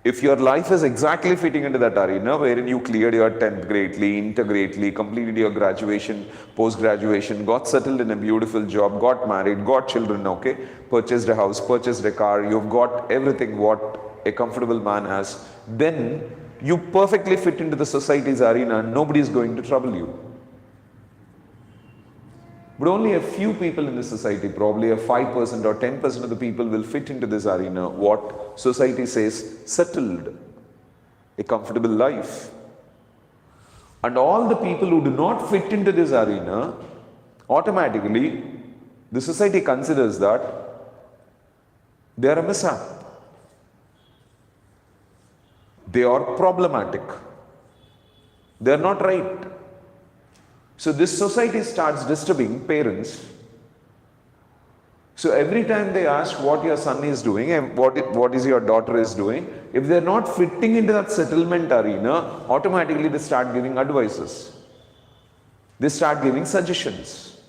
A: if your life is exactly fitting into that arena, wherein you cleared your 10th greatly, inter greatly, completed your graduation, post-graduation, got settled in a beautiful job, got married, got children, okay, purchased a house, purchased a car, you've got everything what a comfortable man has, then you perfectly fit into the society's arena and nobody is going to trouble you. But only a few people in the society, probably a 5% or 10% of the people will fit into this arena, what society says settled, a comfortable life. And all the people who do not fit into this arena, automatically the society considers that they are a mishap. They are problematic. They are not right. So this society starts disturbing parents So every time they ask what your son is doing and what is your daughter is doing, if they're not fitting into that settlement arena, automatically they start giving advices. They start giving suggestions.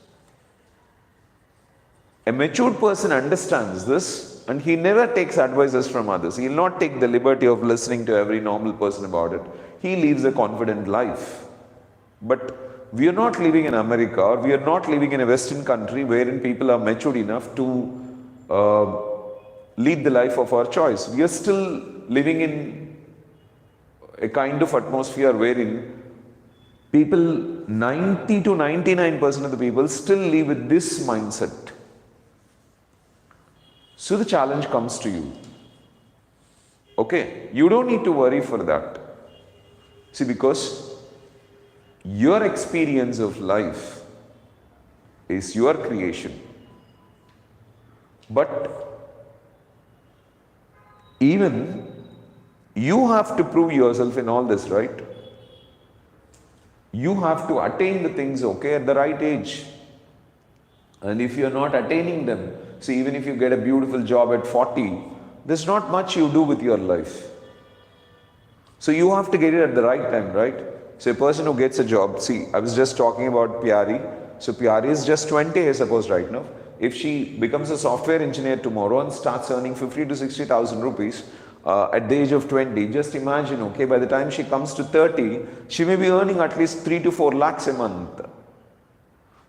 A: A matured person understands this and he never takes advices from others. He will not take the liberty of listening to every normal person about it. He lives a confident life. But we are not living in America, or we are not living in a Western country wherein people are matured enough to lead the life of our choice. We are still living in a kind of atmosphere wherein people, 90 to 99% of the people still live with this mindset. So the challenge comes to you. Okay, you don't need to worry for that. See, because your experience of life is your creation. But even you have to prove yourself in all this, right? You have to attain the things, okay, at the right age. And if you're not attaining them, so even if you get a beautiful job at 40, there's not much you do with your life. So you have to get it at the right time, right? So a person who gets a job, see, I was just talking about Pyari. So Pyari is just 20, I suppose, right now. If she becomes a software engineer tomorrow and starts earning 50 to 60,000 rupees at the age of 20, just imagine, okay, by the time she comes to 30, she may be earning at least 3 to 4 lakhs a month.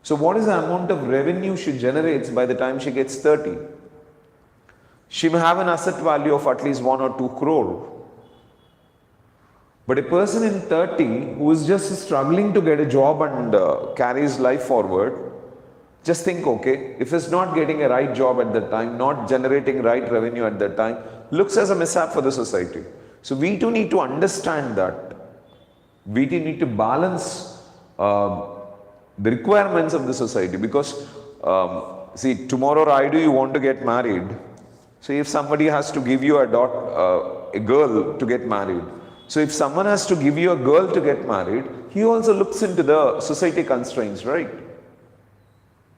A: So what is the amount of revenue she generates by the time she gets 30? She may have an asset value of at least 1 or 2 crore. But a person in 30 who is just struggling to get a job and carries life forward, just think, okay, if he's not getting a right job at that time, not generating right revenue at that time, looks as a mishap for the society. So we too need to understand that. We too need to balance the requirements of the society, because see, tomorrow or you want to get married. So if somebody has to give you a girl to get married, so if someone has to give you a girl to get married, he also looks into the society constraints, right?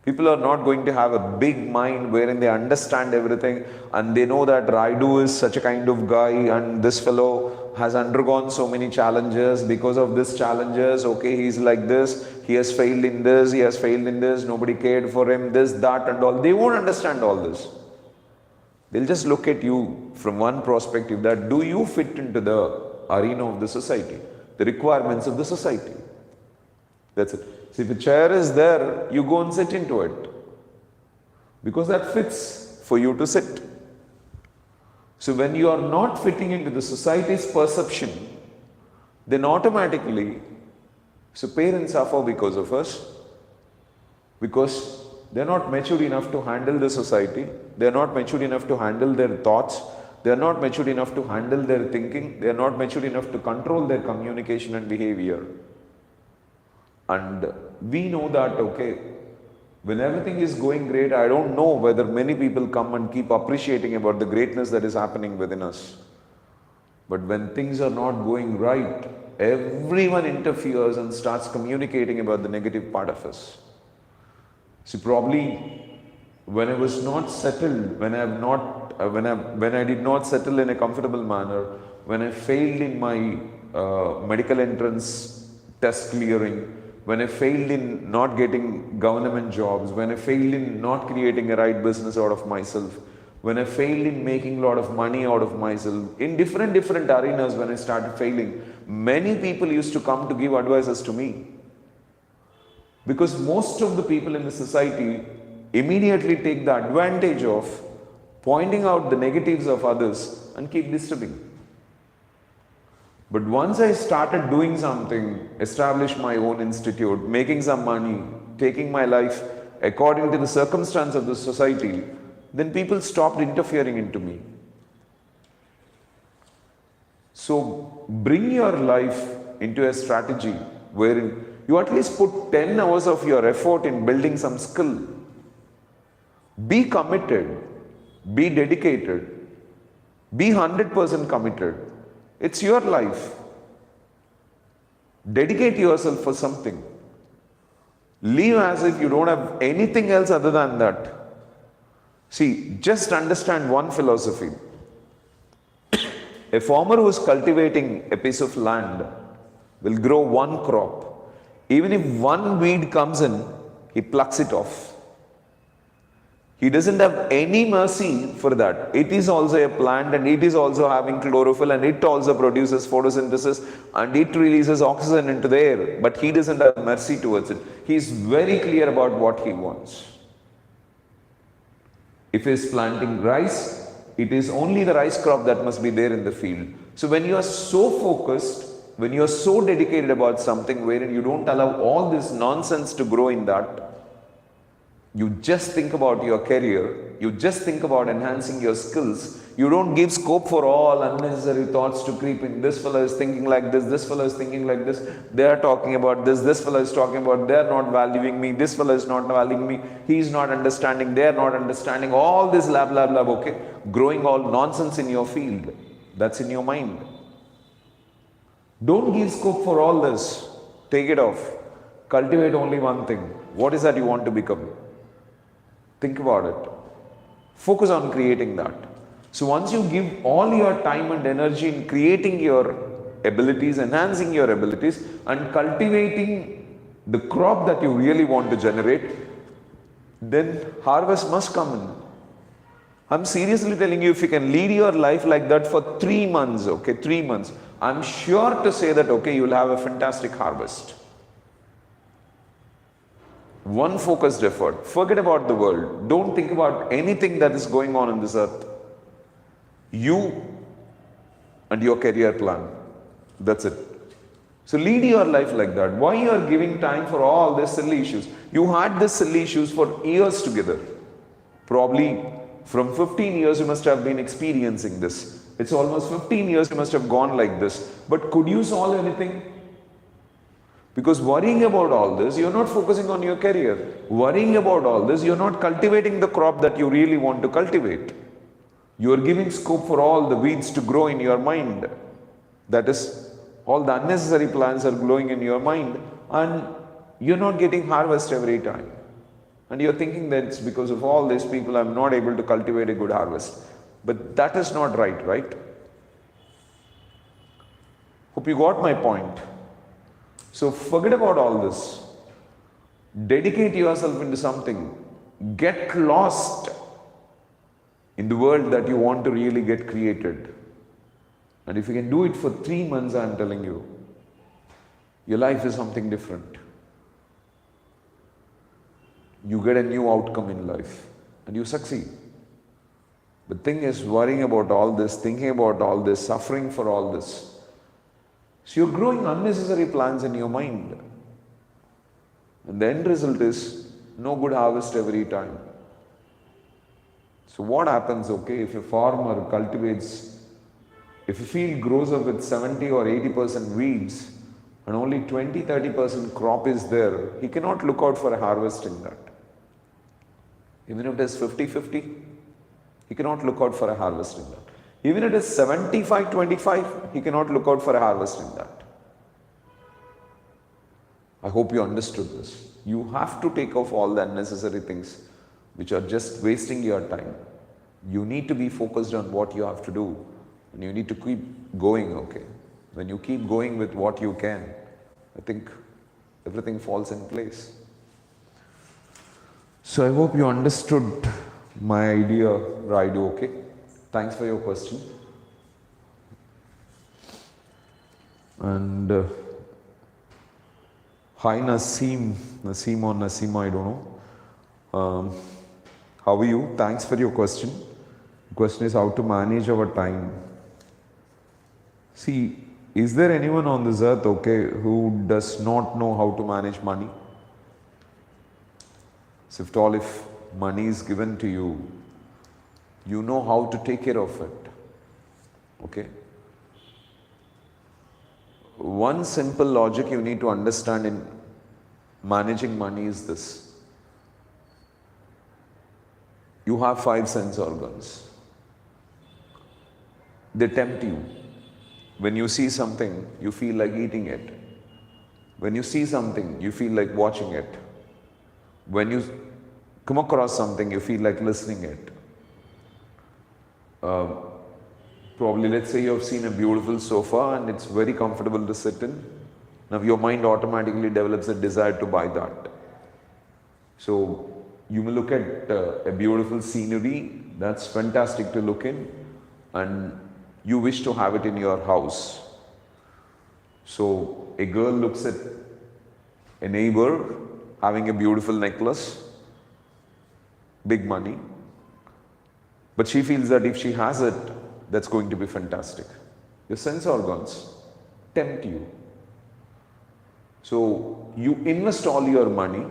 A: People are not going to have a big mind wherein they understand everything and they know that Raidu is such a kind of guy and this fellow has undergone so many challenges. Because of these challenges, okay, he's like this, he has failed in this, he has failed in this, nobody cared for him, this, that and all. They won't understand all this. They'll just look at you from one perspective, that do you fit into the arena of the society, the requirements of the society. That's it. See, if a chair is there, you go and sit into it, because that fits for you to sit. So when you are not fitting into the society's perception, then automatically, so parents suffer because of us, because they're not mature enough to handle the society, they're not mature enough to handle their thoughts, they're not mature enough to handle their thinking, they're not mature enough to control their communication and behavior. And we know that, okay, when everything is going great, I don't know whether many people come and keep appreciating about the greatness that is happening within us. But when things are not going right, everyone interferes and starts communicating about the negative part of us. See, probably when I was not settled, when I did not settle in a comfortable manner, when I failed in my medical entrance test clearing, when I failed in not getting government jobs, when I failed in not creating a right business out of myself, when I failed in making a lot of money out of myself, in different arenas, when I started failing, many people used to come to give advices to me. Because most of the people in the society immediately take the advantage of pointing out the negatives of others and keep disturbing. But once I started doing something, established my own institute, making some money, taking my life according to the circumstance of the society, then people stopped interfering into me. So bring your life into a strategy wherein you at least put 10 hours of your effort in building some skill. Be committed, be dedicated, be 100% committed. It's your life. Dedicate yourself for something. Live as if you don't have anything else other than that. See, just understand one philosophy. A farmer who is cultivating a piece of land will grow one crop. Even if one weed comes in, he plucks it off. He doesn't have any mercy for that. It is also a plant and it is also having chlorophyll and it also produces photosynthesis and it releases oxygen into the air. But he doesn't have mercy towards it. He is very clear about what he wants. If he is planting rice, it is only the rice crop that must be there in the field. So when you are so focused, when you are so dedicated about something wherein you don't allow all this nonsense to grow in that, you just think about your career, you just think about enhancing your skills, you don't give scope for all unnecessary thoughts to creep in. This fellow is thinking like this fellow is thinking like this, they are talking about this fellow is talking about, they are not valuing me, this fellow is not valuing me, he is not understanding, they are not understanding, all this blah blah blah, okay? Growing all nonsense in your field, that's in your mind. Don't give scope for all this, take it off, cultivate only one thing. What is that you want to become? Think about it. Focus on creating that. So once you give all your time and energy in creating your abilities, enhancing your abilities and cultivating the crop that you really want to generate, then harvest must come in. I'm seriously telling you, if you can lead your life like that for 3 months, okay, 3 months, I'm sure to say that, okay, you'll have a fantastic harvest. One focused effort. Forget about the world. Don't think about anything that is going on in this earth. You and your career plan. That's it. So lead your life like that. Why you are giving time for all these silly issues? You had these silly issues for years together. Probably from 15 years you must have been experiencing this. It's almost 15 years you must have gone like this. But could you solve anything? Because worrying about all this, you're not focusing on your career. Worrying about all this, you're not cultivating the crop that you really want to cultivate. You're giving scope for all the weeds to grow in your mind. That is, all the unnecessary plants are growing in your mind and you're not getting harvest every time. And you're thinking that it's because of all these people I'm not able to cultivate a good harvest. But that is not right, right? Hope you got my point. So forget about all this. Dedicate yourself into something. Get lost in the world that you want to really get created. And if you can do it for 3 months, I'm telling you, your life is something different. You get a new outcome in life and you succeed. The thing is worrying about all this, thinking about all this, suffering for all this. So you're growing unnecessary plans in your mind. And the end result is no good harvest every time. So what happens, okay, if a farmer cultivates, if a field grows up with 70 or 80% weeds and only 20-30% crop is there, he cannot look out for a harvest in that. Even if it is 50-50, he cannot look out for a harvest in that. Even if it is 75-25, he cannot look out for a harvest in that. I hope you understood this. You have to take off all the unnecessary things which are just wasting your time. You need to be focused on what you have to do and you need to keep going, okay? When you keep going with what you can, I think everything falls in place. So I hope you understood my idea, Raidu, okay? Thanks for your question. And hi Naseem or Naseema, I don't know. How are you? Thanks for your question. The question is how to manage our time. See, is there anyone on this earth, okay, who does not know how to manage money? So if money is given to you, you know how to take care of it, okay? One simple logic you need to understand in managing money is this. You have 5 sense organs. They tempt you. When you see something, you feel like eating it. When you see something, you feel like watching it. When you come across something, you feel like listening it. Probably, let's say you have seen a beautiful sofa and it's very comfortable to sit in. Now your mind automatically develops a desire to buy that. So you may look at a beautiful scenery, that's fantastic to look in, and you wish to have it in your house. So a girl looks at a neighbor having a beautiful necklace, big money, but she feels that if she has it, that's going to be fantastic. Your sense organs tempt you. So you invest all your money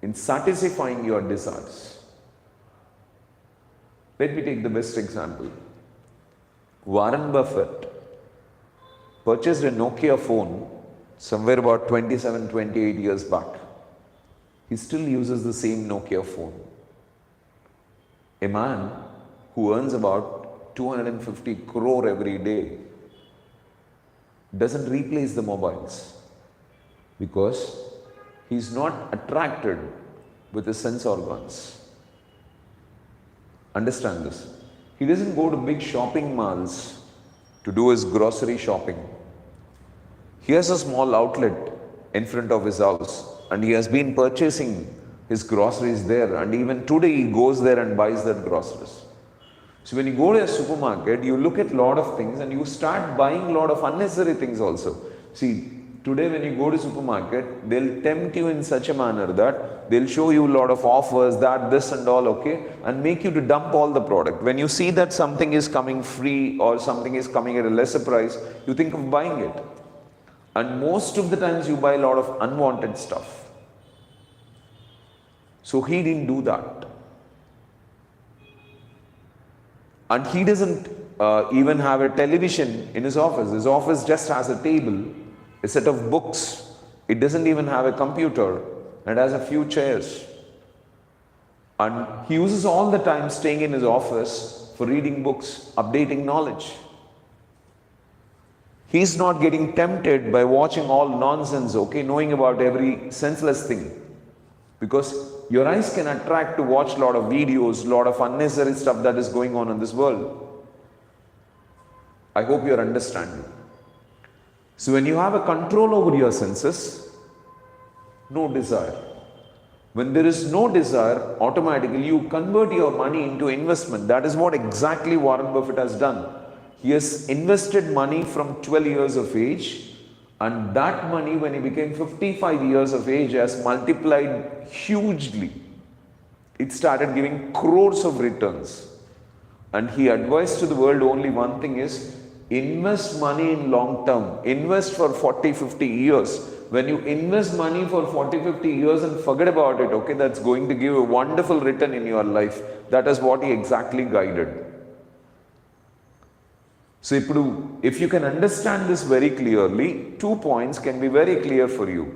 A: in satisfying your desires. Let me take the best example. Warren Buffett purchased a Nokia phone somewhere about 27, 28 years back. He still uses the same Nokia phone. A man who earns about 250 crore every day doesn't replace the mobiles because he's not attracted with his sense organs. Understand this. He doesn't go to big shopping malls to do his grocery shopping. He has a small outlet in front of his house and he has been purchasing his groceries there, and even today he goes there and buys that groceries. So when you go to a supermarket, you look at a lot of things and you start buying a lot of unnecessary things also. See, today when you go to supermarket, they'll tempt you in such a manner that they'll show you a lot of offers, that, this and all, okay, and make you to dump all the product. When you see that something is coming free or something is coming at a lesser price, you think of buying it. And most of the times you buy a lot of unwanted stuff. So he didn't do that. And he doesn't even have a television in his office. His office just has a table, a set of books. It doesn't even have a computer. It has a few chairs. And he uses all the time staying in his office for reading books, updating knowledge. He's not getting tempted by watching all nonsense, okay, knowing about every senseless thing. Because your eyes can attract to watch a lot of videos, a lot of unnecessary stuff that is going on in this world. I hope you're understanding. So when you have a control over your senses, no desire. When there is no desire, automatically you convert your money into investment. That is what exactly Warren Buffett has done. He has invested money from 12 years of age, and that money, when he became 55 years of age, has multiplied hugely. It started giving crores of returns. And he advised to the world only one thing is, invest money in long term. Invest for 40, 50 years. When you invest money for 40, 50 years and forget about it, okay, that's going to give a wonderful return in your life. That is what he exactly guided. So if you can understand this very clearly, 2 points can be very clear for you.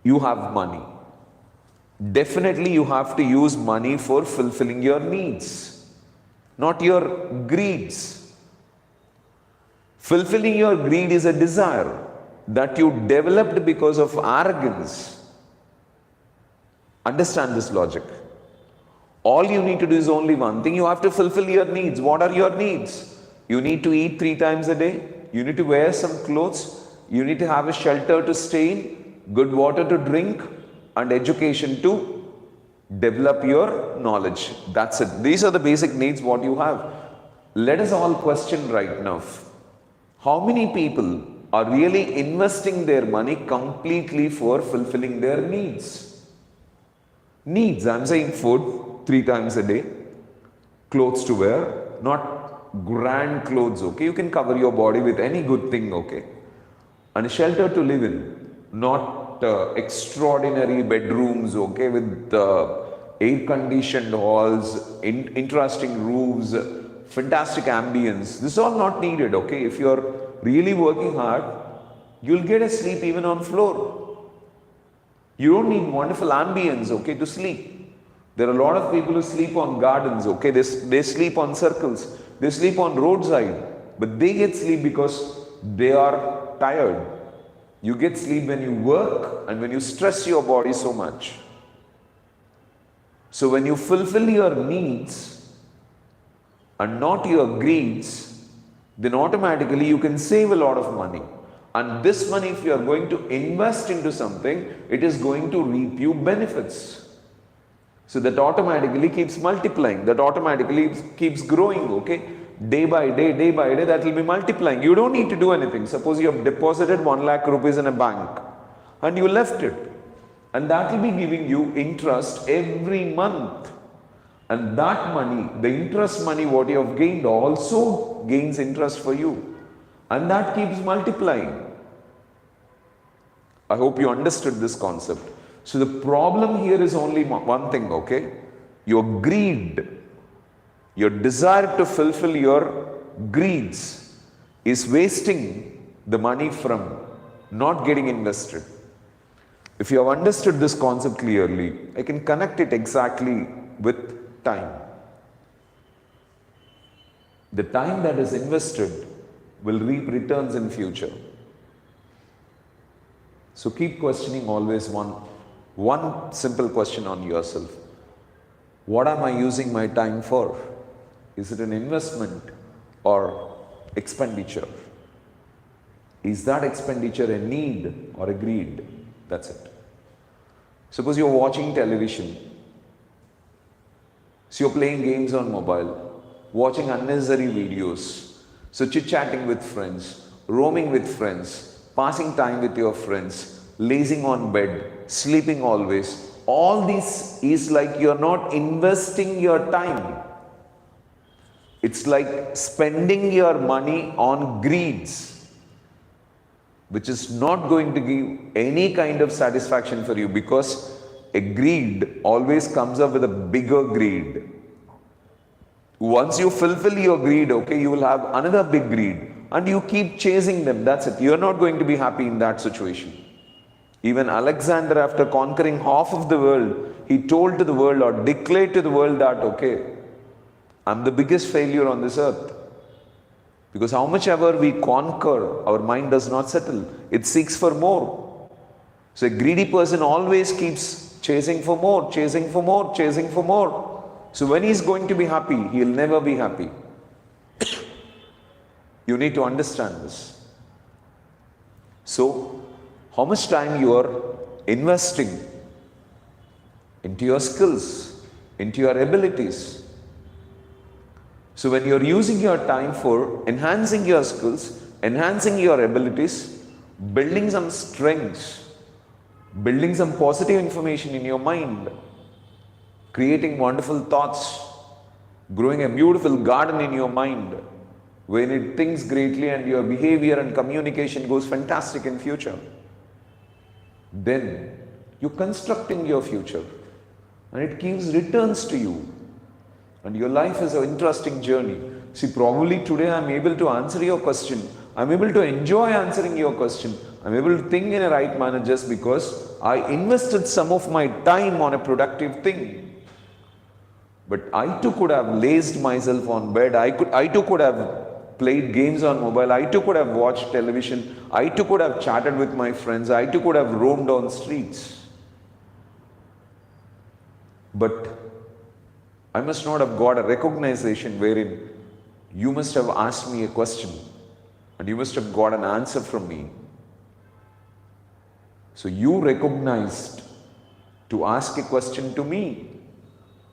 A: You have money. Definitely you have to use money for fulfilling your needs, not your greeds. Fulfilling your greed is a desire that you developed because of arrogance. Understand this logic. All you need to do is only one thing. You have to fulfill your needs. What are your needs? You need to eat 3 times a day. You need to wear some clothes. You need to have a shelter to stay in, good water to drink, and education to develop your knowledge. That's it. These are the basic needs what you have. Let us all question right now. How many people are really investing their money completely for fulfilling their needs? Needs, I'm saying food 3 times a day, clothes to wear, not grand clothes, okay? You can cover your body with any good thing, okay? And a shelter to live in, not extraordinary bedrooms, okay, with air-conditioned halls, interesting roofs, fantastic ambience. This is all not needed, okay? If you're really working hard, you'll get a sleep even on floor. You don't need wonderful ambience, okay, to sleep. There are a lot of people who sleep on gardens, okay, they sleep on circles, they sleep on roadside, but they get sleep because they are tired. You get sleep when you work and when you stress your body so much. So when you fulfill your needs and not your greeds, then automatically you can save a lot of money. And this money, if you are going to invest into something, it is going to reap you benefits. So that automatically keeps multiplying, that automatically keeps growing, okay? Day by day, that will be multiplying. You don't need to do anything. Suppose you have deposited 1 lakh rupees in a bank and you left it. And that will be giving you interest every month. And that money, the interest money what you have gained also gains interest for you. And that keeps multiplying. I hope you understood this concept. So the problem here is only one thing, okay? Your greed, your desire to fulfill your greeds is wasting the money from not getting invested. If you have understood this concept clearly, I can connect it exactly with time. The time that is invested will reap returns in future. So keep questioning always one simple question on yourself. What am I using my time for? Is it an investment or expenditure? Is that expenditure a need or a greed? That's it. Suppose you're watching television. So you're playing games on mobile, watching unnecessary videos. So chit-chatting with friends, roaming with friends, passing time with your friends, lazing on bed, sleeping always. All this is like you're not investing your time. It's like spending your money on greeds, which is not going to give any kind of satisfaction for you, because a greed always comes up with a bigger greed. Once you fulfill your greed, okay, you will have another big greed and you keep chasing them. That's it. You're not going to be happy in that situation. Even Alexander, after conquering half of the world, he told to the world or declared to the world that, okay, I'm the biggest failure on this earth. Because how much ever we conquer, our mind does not settle. It seeks for more. So a greedy person always keeps chasing for more, chasing for more, chasing for more. So when he's going to be happy, he'll never be happy. You need to understand this. So, how much time you are investing into your skills, into your abilities. So when you're using your time for enhancing your skills, enhancing your abilities, building some strengths, building some positive information in your mind, creating wonderful thoughts, growing a beautiful garden in your mind, when it thinks greatly and your behavior and communication goes fantastic in future, then you're constructing your future and it gives returns to you. And your life is an interesting journey. See, probably today I'm able to answer your question. I'm able to enjoy answering your question. I'm able to think in a right manner just because I invested some of my time on a productive thing. But I too could have lazed myself on bed. I too could have played games on mobile. I too could have watched television. I too could have chatted with my friends. I too could have roamed on streets. But I must not have got a recognition wherein you must have asked me a question and you must have got an answer from me. So you recognized to ask a question to me.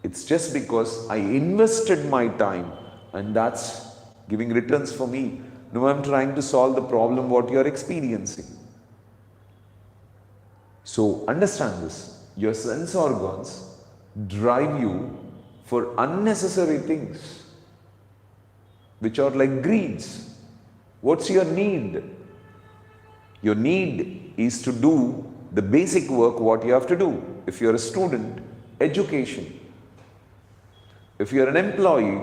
A: It's just because I invested my time and that's giving returns for me. Now I'm trying to solve the problem what you are experiencing. So understand this. Your sense organs drive you for unnecessary things, which are like greeds. What's your need? Your need is to do the basic work what you have to do. If you're a student, education. If you're an employee,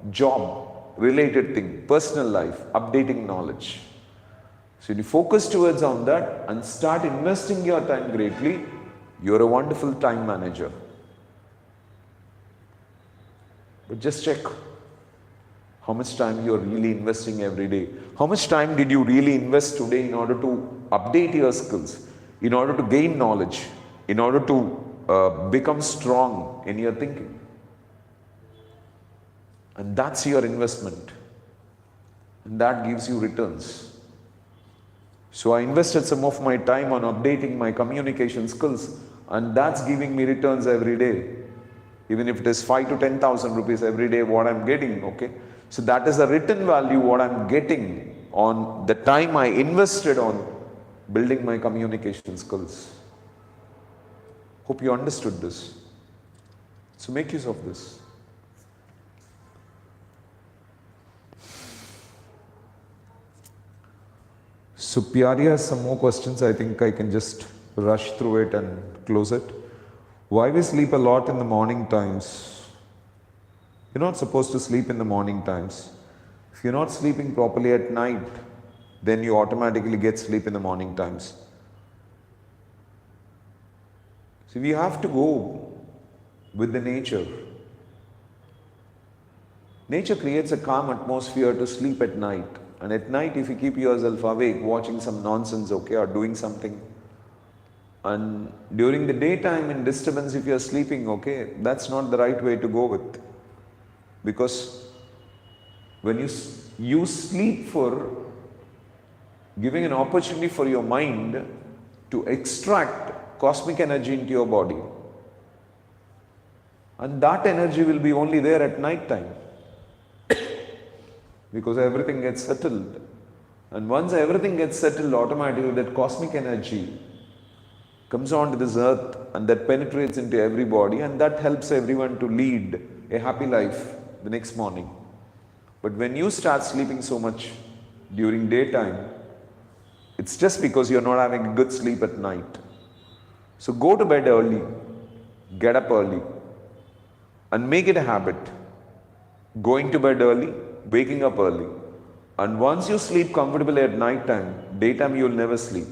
A: job related thing, personal life, updating knowledge. So you focus towards on that and start investing your time greatly, you're a wonderful time manager. But just check how much time you are really investing every day. How much time did you really invest today in order to update your skills, in order to gain knowledge, in order to become strong in your thinking. And that's your investment. And that gives you returns. So I invested some of my time on updating my communication skills, and that's giving me returns every day. Even if it is 5 to 10,000 rupees every day, what I'm getting, okay? So that is the return value, what I'm getting on the time I invested on building my communication skills. Hope you understood this. So make use of this. So Pyari has some more questions. I think I can just rush through it and close it. Why we sleep a lot in the morning times? You're not supposed to sleep in the morning times. If you're not sleeping properly at night, then you automatically get sleep in the morning times. So we have to go with the nature. Nature creates a calm atmosphere to sleep at night. And at night, if you keep yourself awake, watching some nonsense, okay, or doing something, and during the daytime in disturbance, if you're sleeping, okay, that's not the right way to go with. Because when you sleep for giving an opportunity for your mind to extract cosmic energy into your body. And that energy will be only there at night time. Because everything gets settled. And once everything gets settled, automatically that cosmic energy comes onto this earth and that penetrates into everybody, and that helps everyone to lead a happy life the next morning. But when you start sleeping so much during daytime, it's just because you're not having a good sleep at night. So go to bed early, get up early, and make it a habit. Going to bed early, waking up early. And once you sleep comfortably at night time, daytime you'll never sleep.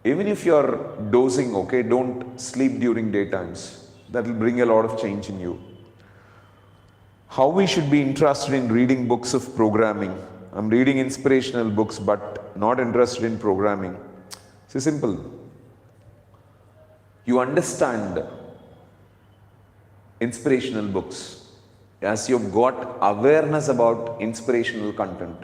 A: Even if you're dozing, okay, don't sleep during daytimes. That will bring a lot of change in you. How we should be interested in reading books of programming. I'm reading inspirational books but not interested in programming. It's simple. You understand inspirational books as you've got awareness about inspirational content.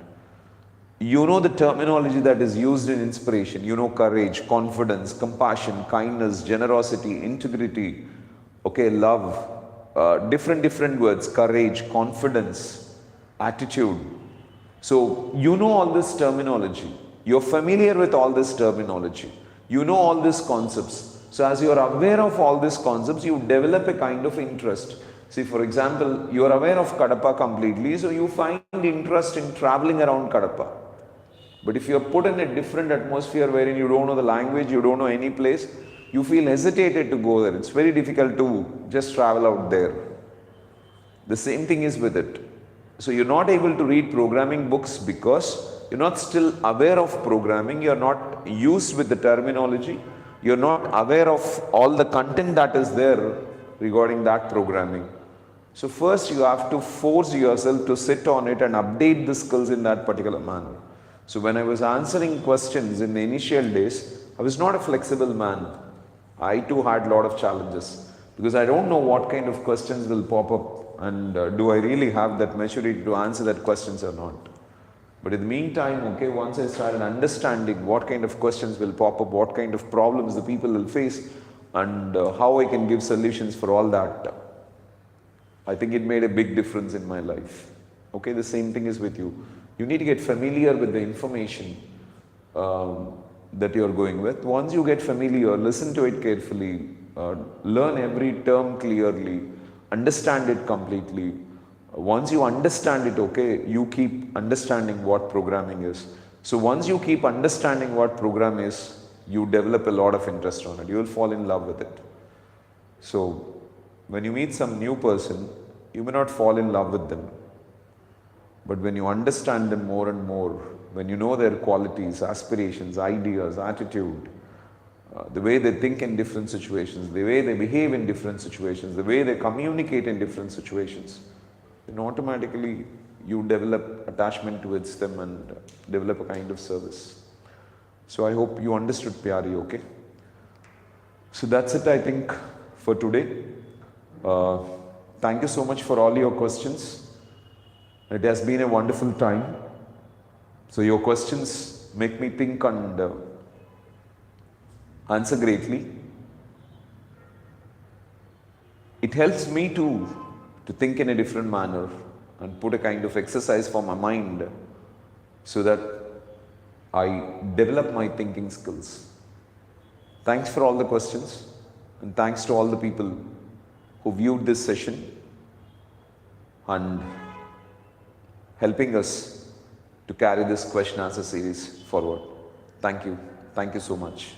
A: You know the terminology that is used in inspiration. You know courage, confidence, compassion, kindness, generosity, integrity, okay, love, different words, courage, confidence, attitude. So you know all this terminology. You're familiar with all this terminology. You know all these concepts. So as you're aware of all these concepts, you develop a kind of interest. See, for example, you're aware of Kadapa completely, so you find interest in traveling around Kadapa. But if you're put in a different atmosphere wherein you don't know the language, you don't know any place, you feel hesitated to go there. It's very difficult to just travel out there. The same thing is with it. So you're not able to read programming books because you're not still aware of programming, you're not used with the terminology, you're not aware of all the content that is there regarding that programming. So first you have to force yourself to sit on it and update the skills in that particular manner. So when I was answering questions in the initial days, I was not a flexible man. I too had a lot of challenges because I don't know what kind of questions will pop up and do I really have that maturity to answer that questions or not. But in the meantime, okay, once I started understanding what kind of questions will pop up, what kind of problems the people will face, and how I can give solutions for all that, I think it made a big difference in my life. Okay, the same thing is with you. You need to get familiar with the information that you're going with. Once you get familiar, listen to it carefully, learn every term clearly, understand it completely. Once you understand it, okay, you keep understanding what programming is. So once you keep understanding what program is, you develop a lot of interest on it. You will fall in love with it. So when you meet some new person, you may not fall in love with them. But when you understand them more and more, when you know their qualities, aspirations, ideas, attitude, the way they think in different situations, the way they behave in different situations, the way they communicate in different situations, then automatically you develop attachment towards them and develop a kind of service. So I hope you understood, Pyari, okay? So that's it, I think, for today. Uh, Thank you so much for all your questions. It has been a wonderful time. So your questions make me think and answer greatly. It helps me to think in a different manner and put a kind of exercise for my mind so that I develop my thinking skills. Thanks for all the questions, and thanks to all the people who viewed this session and helping us to carry this question answer series forward. Thank you. Thank you so much.